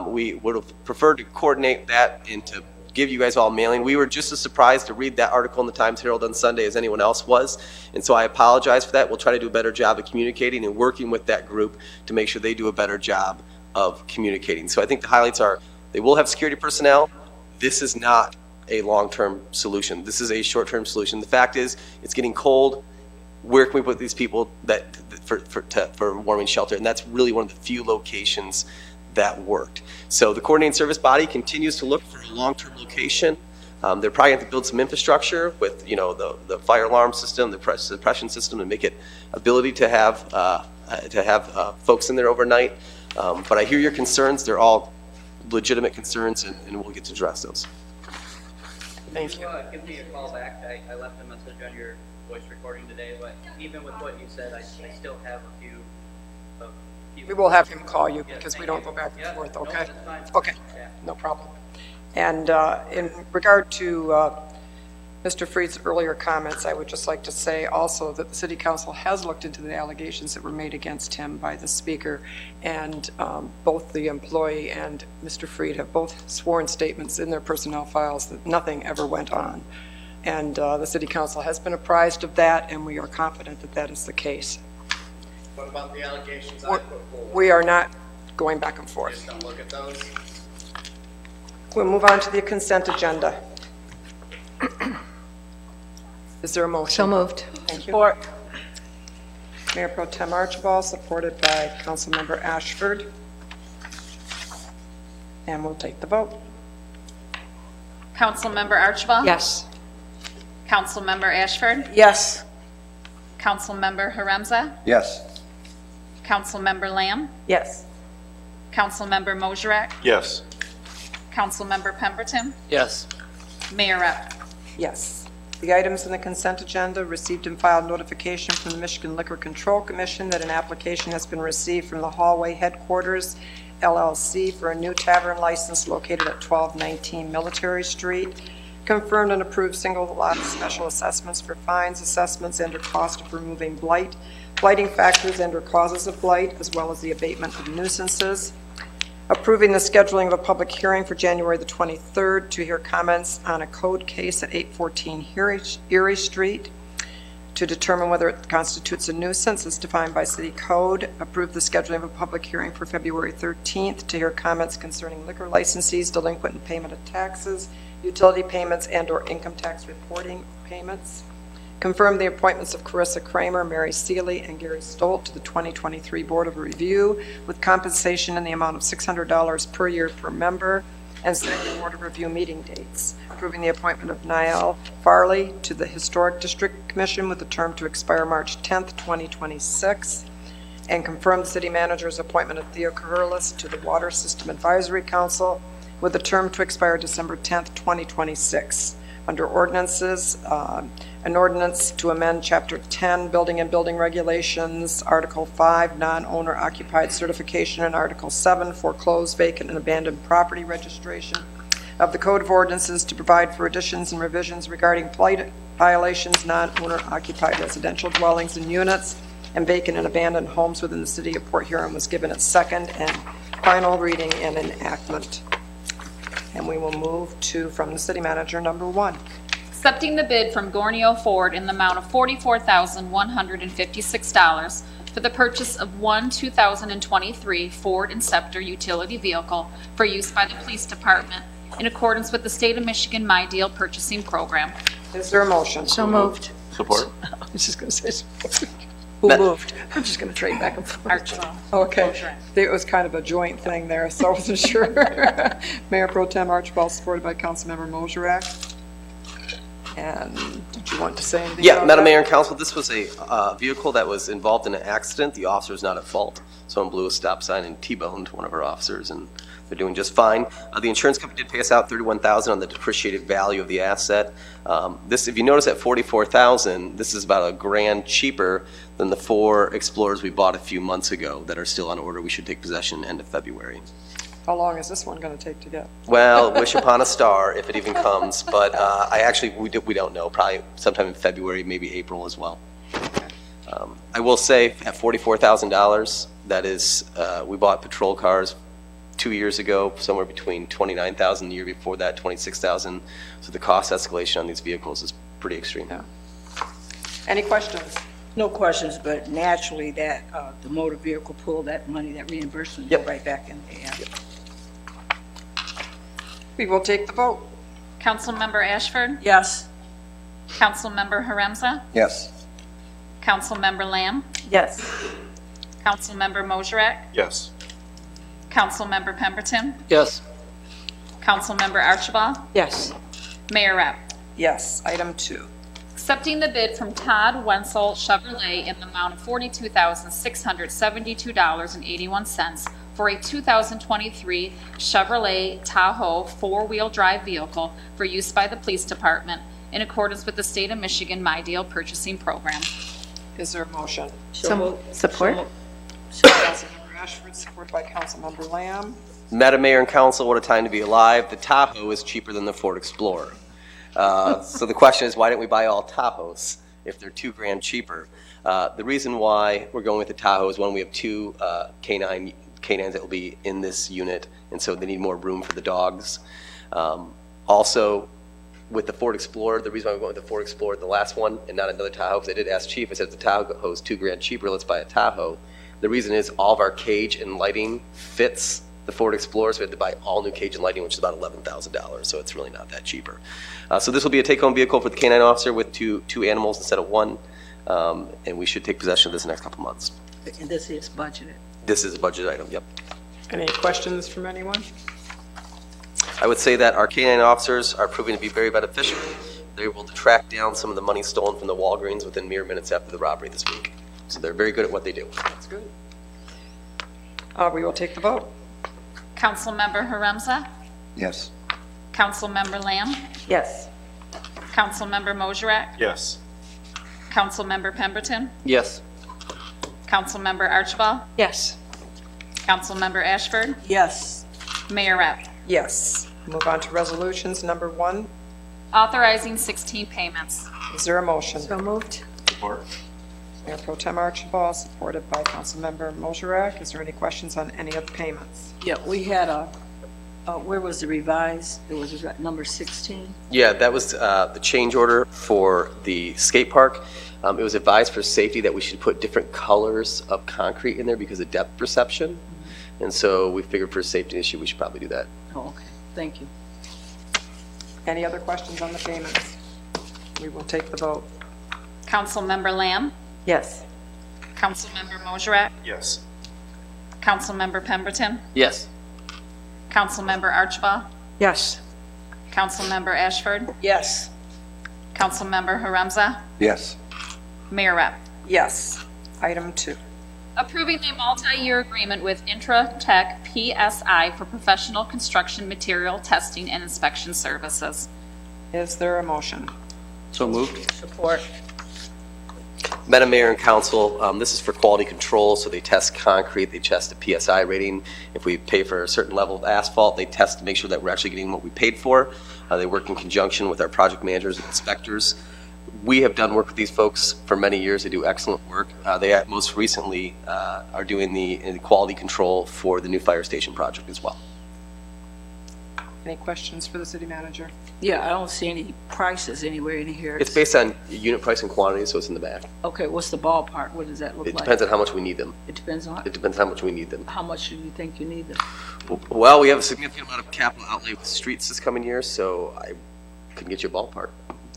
We would have preferred to coordinate that and to give you guys all mailing. We were just as surprised to read that article in the Times-Herald on Sunday as anyone else was, and so I apologize for that. We'll try to do a better job of communicating and working with that group to make sure they do a better job of communicating. So I think the highlights are they will have security personnel. This is not a long-term solution. This is a short-term solution. The fact is, it's getting cold. Where can we put these people for warming shelter? And that's really one of the few locations that worked. So the coordinating service body continues to look for a long-term location. They're probably going to build some infrastructure with, the fire alarm system, the suppression system, to make it ability to have folks in there overnight. But I hear your concerns. They're all legitimate concerns, and we'll get to address those. Thank you. Give me a call back. I left a message on your voice recording today, but even with what you said, I still have a few. We will have him call you because we don't go back and forth, okay? Okay, no problem. And in regard to Mr. Freed's earlier comments, I would just like to say also that the City Council has looked into the allegations that were made against him by the Speaker, and both the employee and Mr. Freed have both sworn statements in their personnel files that nothing ever went on. And the City Council has been apprised of that, and we are confident that that is the case. What about the allegations I put forward? We are not going back and forth. Just don't look at those. We'll move on to the consent agenda. Is there a motion? So moved. Thank you. Support. Mayor Pro Tem Archibald, supported by Councilmember Ashford. And we'll take the vote. Councilmember Archibald? Yes. Councilmember Ashford? Yes. Councilmember Haremza? Yes. Councilmember Lamb? Yes. Councilmember Mosherak? Yes. Councilmember Pemberton? Yes. Mayor Rep. Yes. The items in the consent agenda received and filed notification from the Michigan Liquor Control Commission that an application has been received from the Hallway Headquarters LLC for a new tavern license located at 1219 Military Street. Confirmed and approved single lot special assessments for fines, assessments, and/or cost of removing blight, blighting factors and/or causes of blight, as well as the abatement of nuisances. Approving the scheduling of a public hearing for January the 23rd to hear comments on a code case at 814 Erie Street to determine whether it constitutes a nuisance as defined by city code. Approve the scheduling of a public hearing for February 13th to hear comments concerning liquor licensees delinquent in payment of taxes, utility payments, and/or income tax reporting payments. Confirm the appointments of Carissa Kramer, Mary Seeley, and Gary Stolt to the 2023 Board of Review with compensation in the amount of $600 per year per member, and setting the Board of Review meeting dates. Approving the appointment of Niall Farley to the Historic District Commission with a term to expire March 10th, 2026. And confirm the city manager's appointment of Theo Carurlis to the Water System Advisory Council with a term to expire December 10th, 2026. Under ordinances, an ordinance to amend Chapter 10, Building and Building Regulations, Article 5, Non-Owner Occupied Certification, and Article 7, Foreclosed, Vacant, and Abandoned Property Registration of the Code of Ordinances to provide for additions and revisions regarding blight violations, non-owner occupied residential dwellings and units, and vacant and abandoned homes within the city of Port Huron was given its second and final reading and enactment. And we will move to, from the city manager, number 1. Accepting the bid from Gornio Ford in the amount of $44,156 for the purchase of one 2023 Ford Inceptor utility vehicle for use by the police department in accordance with the State of Michigan My Deal purchasing program. Is there a motion? So moved. Support. I was just going to say, who moved? I'm just going to trade back and forth. Archibald. Okay. It was kind of a joint thing there, so I wasn't sure. Mayor Pro Tem Archibald, supported by Councilmember Mosherak. And did you want to say anything Yeah, about Madam that? Mayor and Council, this was a vehicle that was involved in an accident. The officer is not at fault. Someone blew a stop sign and T-boned one of our officers, and they're doing just fine. The insurance company did pay us out $31,000 on the depreciated value of the asset. This, if you notice, at $44,000, this is about $1,000 cheaper than the 4 Explorers we bought a few months ago that are still on order. We should take possession end of February. How long is this one going to take to get? Well, wish upon a star if it even comes, but we don't know. Probably sometime in February, maybe April as well. I will say at $44,000, that is, we bought patrol cars 2 years ago, somewhere between 29,000, the year before that, 26,000. So the cost escalation on these vehicles is pretty extreme. Yeah. Any questions? No questions, but naturally that, the motor vehicle pool, that money, that reimbursement, go right back in there. Yep. We will take the vote. Councilmember Ashford? Yes. Councilmember Haremza? Yes. Councilmember Lamb? Yes. Councilmember Mosherak? Yes. Councilmember Pemberton? Yes. Councilmember Archibald? Yes. Mayor Rapp? Yes. Item 2. Accepting the bid from Todd Wenzel Chevrolet in the amount of $42,672.81 for a 2023 Chevrolet Tahoe four-wheel drive vehicle for use by the police department in accordance with the State of Michigan My Deal Purchasing Program. Is there a motion? Support. Councilmember Ashford, supported by Councilmember Lamb. Madam Mayor and Council, what a time to be alive. The Tahoe is cheaper than the Ford Explorer. So the question is, why didn't we buy all Tahoes if they're $2,000 cheaper? The reason why we're going with the Tahoe is, one, we have 2 canines that will be in this unit, and so they need more room for the dogs. Also, with the Ford Explorer, the reason why we went with the Ford Explorer, the last one, and not another Tahoe, because I did ask Chief, I said, if the Tahoe is $2,000 cheaper, let's buy a Tahoe. The reason is all of our cage and lighting fits the Ford Explorer, so we had to buy all new cage and lighting, which is about $11,000, so it's really not that cheaper. So this will be a take-home vehicle for the canine officer with two animals instead of one, and we should take possession of this in the next couple months. And this is budgeted. This is a budget item, yep. Any questions from anyone? I would say that our canine officers are proving to be very beneficial. They're able to track down some of the money stolen from the Walgreens within mere minutes after the robbery this week. So they're very good at what they do. That's good. We will take the vote. Councilmember Haremza? Yes. Councilmember Lamb? Yes. Councilmember Mosherak? Yes. Councilmember Pemberton? Yes. Councilmember Archibald? Yes. Councilmember Ashford? Yes. Mayor Rapp? Yes. Move on to resolutions. Number 1. Authorizing 16 payments. Is there a motion? So moved. Support. Mayor Pro Tem Archibald, supported by Councilmember Mosherak. Is there any questions on any of the payments? Yeah, we had where was the revised? It was number 16. Yeah, that was the change order for the skate park. It was advised for safety that we should put different colors of concrete in there because of depth perception. Mm-hmm. And so we figured for a safety issue, we should probably do that. Oh, okay. Thank you. Any other questions on the payments? We will take the vote. Councilmember Lamb? Yes. Councilmember Mosherak? Yes. Councilmember Pemberton? Yes. Councilmember Archibald? Yes. Councilmember Ashford? Yes. Councilmember Haremza? Yes. Mayor Rapp? Yes. Item 2. Approving a multi-year agreement with Intratech PSI for professional construction material testing and inspection services. Is there a motion? So moved. Support. Madam Mayor and Council, this is for quality control, so they test concrete, they test the PSI rating. If we pay for a certain level of asphalt, they test to make sure that we're actually getting what we paid for. They work in conjunction with our project managers and inspectors. We have done work with these folks for many years. They do excellent work. They most recently are doing the quality control for the new fire station project as well. Any questions for the city manager? Yeah, I don't see any prices anywhere in here. It's based on unit price and quantity, so it's in the back. Okay, what's the ballpark? What does that look like? It depends on how much we need them. It depends on? It depends how much we need them. How much do you think you need them? Well, we have a significant amount of capital outlay with streets this coming year, so I couldn't get you a ballpark.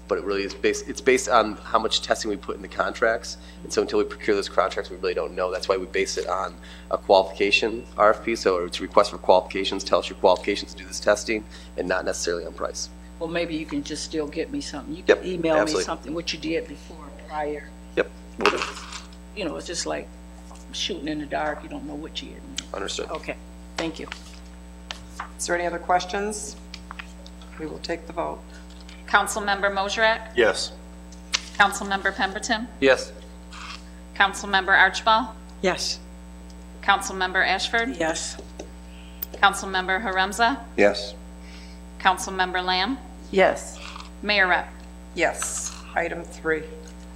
But it really is based on how much testing we put in the contracts. And so until we procure those contracts, we really don't know. That's why we base it on a qualification RFP. So it's a request for qualifications. Tell us your qualifications to do this testing and not necessarily on price. Well, maybe you can just still get me something. You can email absolutely. me something, what you did before, prior. Yep. Will do. You know, it's just like shooting in the dark. You don't know what you did. Understood. Okay, thank you. Is there any other questions? We will take the vote. Councilmember Mosherak? Yes. Councilmember Pemberton? Yes. Councilmember Archibald? Yes. Councilmember Ashford? Yes. Councilmember Haremza? Yes. Councilmember Lamb? Yes. Mayor Rapp? Yes. Item 3.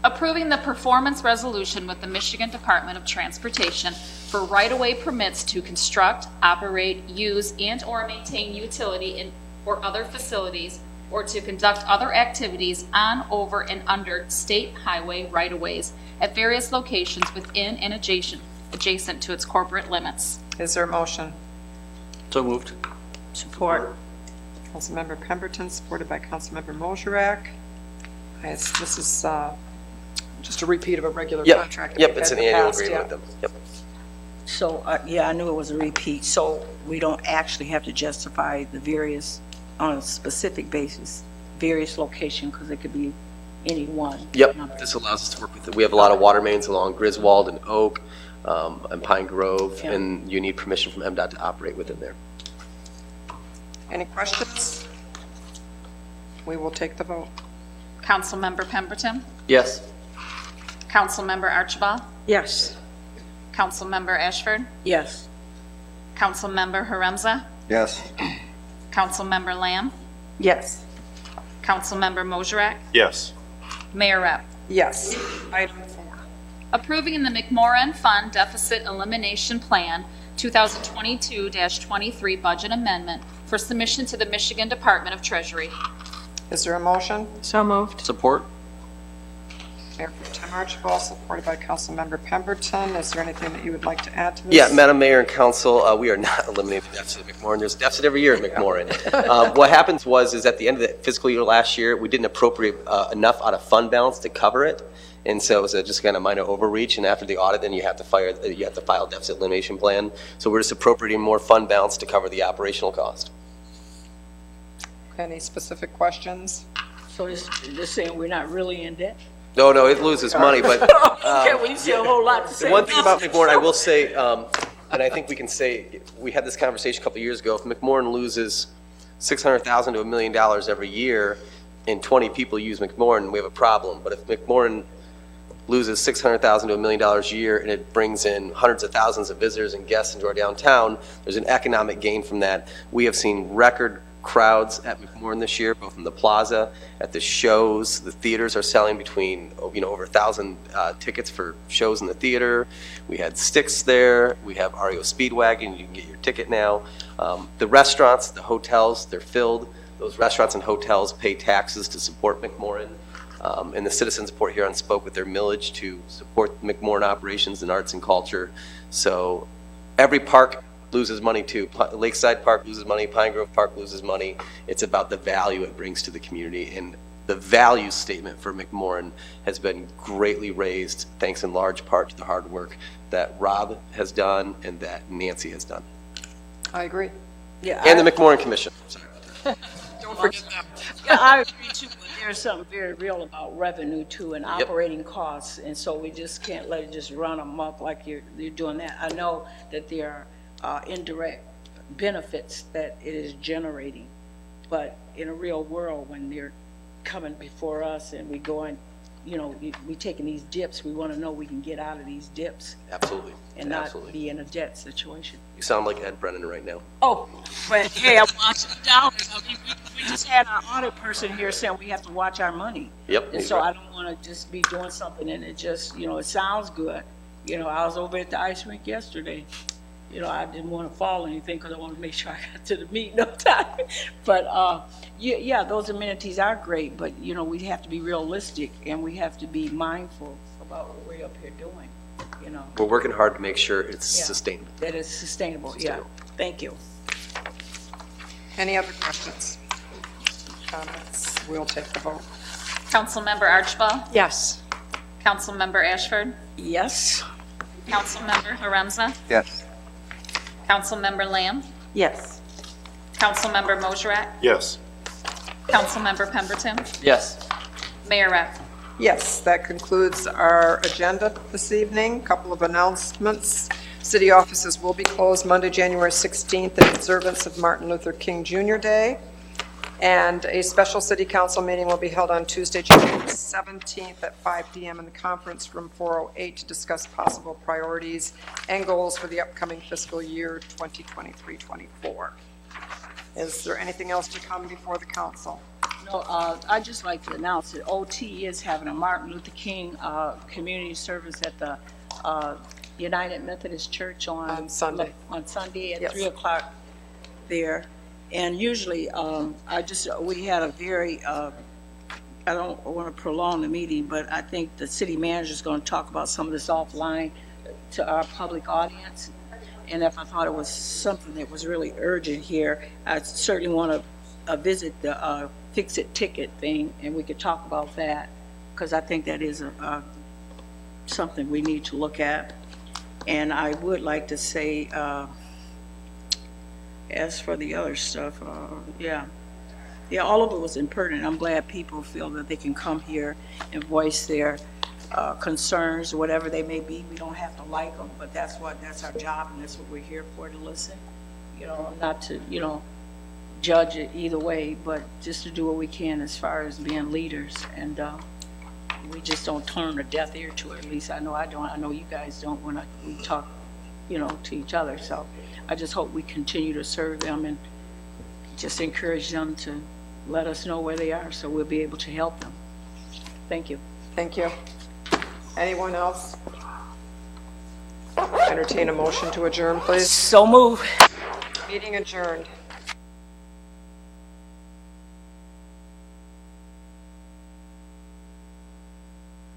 Approving the performance resolution with the Michigan Department of Transportation for right-of-way permits to construct, operate, use, and/or maintain utility or other facilities, or to conduct other activities on, over, and under state highway right-of-ways at various locations within and adjacent to its corporate limits. Is there a motion? So moved. Support. Councilmember Pemberton, supported by Councilmember Mosherak. This is just a repeat of a regular contract. Yep, it's an annual agreement with them. Yep. So, yeah, I knew it was a repeat, so we don't actually have to justify the various, on a specific basis, various location, because it could be any one. Yep, this allows us to work with it. We have a lot of water mains along Griswold and Oak and Pine Grove, and you need permission from MDOT to operate within there. Any questions? We will take the vote. Councilmember Pemberton? Yes. Councilmember Archibald? Yes. Councilmember Ashford? Yes. Councilmember Haremza? Yes. Councilmember Lamb? Yes. Councilmember Mosherak? Yes. Mayor Rep. Yes. Item 4. Approving the McMorran Fund Deficit Elimination Plan 2022-23 budget amendment for submission to the Michigan Department of Treasury. Is there a motion? So moved. Support. Mayor Pro Tem Archibald, supported by Councilmember Pemberton. Is there anything that you would like to add to this? Yeah, Madam Mayor and Council, we are not eliminating the deficit at McMorran. There's a deficit every year at McMorran. What happens is at the end of the fiscal year last year, we didn't appropriate enough out of fund balance to cover it. And so it was just kind of minor overreach. And after the audit, then you have to file a deficit elimination plan. So we're just appropriating more fund balance to cover the operational cost. Any specific questions? So it's just saying we're not really in debt? No, it loses money, but Okay, well, you see a whole lot to say. one thing about McMorran, I will say, and I think we can say, we had this conversation a couple of years ago, if McMorran loses $600,000 to $1 million every year and 20 people use McMorran, we have a problem. But if McMorran loses $600,000 to $1 million a year and it brings in hundreds of thousands of visitors and guests into our downtown, there's an economic gain from that. We have seen record crowds at McMorran this year, both in the plaza, at the shows. The theaters are selling between over 1,000 tickets for shows in the theater. We had Styx there. We have REO Speedwagon. You can get your ticket now. The restaurants, the hotels, they're filled. Those restaurants and hotels pay taxes to support McMorran. And the citizens of Port Huron spoke with their millage to support McMorran operations in arts and culture. So every park loses money too. Lakeside Park loses money, Pine Grove Park loses money. It's about the value it brings to the community. And the value statement for McMorran has been greatly raised, thanks in large part to the hard work that Rob has done and that Nancy has done. I agree. Yeah, and the McMorran Commission. Sorry about that. Don't forget that. Yeah, I agree too, but there's something very real about revenue too and operating costs, and so we just can't let it just run amok like you're doing that. I know that there are indirect benefits that it is generating, but in a real world, when they're coming before us and we going, we taking these dips, we want to know we can get out of these dips. Absolutely. And not be in a debt situation. You sound like Ed Brennan right now. Oh, but hey, I'm watching the dollars. I mean, we just had our audit person here saying we have to watch our money. Yep. And so I don't want to just be doing something and it just, it sounds good. I was over at the ice rink yesterday. I didn't want to fall or anything because I want to make sure I got to the meeting on time. But yeah, those amenities are great, but we have to be realistic and we have to be mindful about what we're up here doing. We're working hard to make sure it's sustainable. That it's sustainable. Yeah. Thank you. Any other questions? Comments? We'll take the vote. Councilmember Archibald? Yes. Councilmember Ashford? Yes. Councilmember Haremza? Yes. Councilmember Lamb? Yes. Councilmember Mosherak? Yes. Councilmember Pemberton? Yes. Mayor Rep. Yes, that concludes our agenda this evening. Couple of announcements. City offices will be closed Monday, January 16th in observance of Martin Luther King Jr. Day. And a special city council meeting will be held on Tuesday, January 17th at 5 p.m. in the conference room 408 to discuss possible priorities and goals for the upcoming fiscal year 2023-24. Is there anything else to come before the council? No, I'd just like to announce that OT is having a Martin Luther King community service at the United Methodist Church on Sunday. On Sunday at Yes. 3 o'clock there. And usually, we had a very, I don't want to prolong the meeting, but I think the city manager is going to talk about some of this offline to our public audience. And if I thought it was something that was really urgent here, I certainly want to visit the fix-it ticket thing, and we could talk about that, because I think that is something we need to look at. And I would like to say, as for the other stuff, yeah, all of it was impertinent. I'm glad people feel that they can come here and voice their concerns, whatever they may be. We don't have to like them, but that's our job, and that's what we're here for, to listen. Not to, judge it either way, but just to do what we can as far as being leaders. And we just don't turn a deaf ear to it. At least I know I don't. I know you guys don't when we talk, to each other. So I just hope we continue to serve them and just encourage them to let us know where they are so we'll be able to help them. Thank you. Thank you. Anyone else? Entertain a motion to adjourn, please. So move. Meeting adjourned.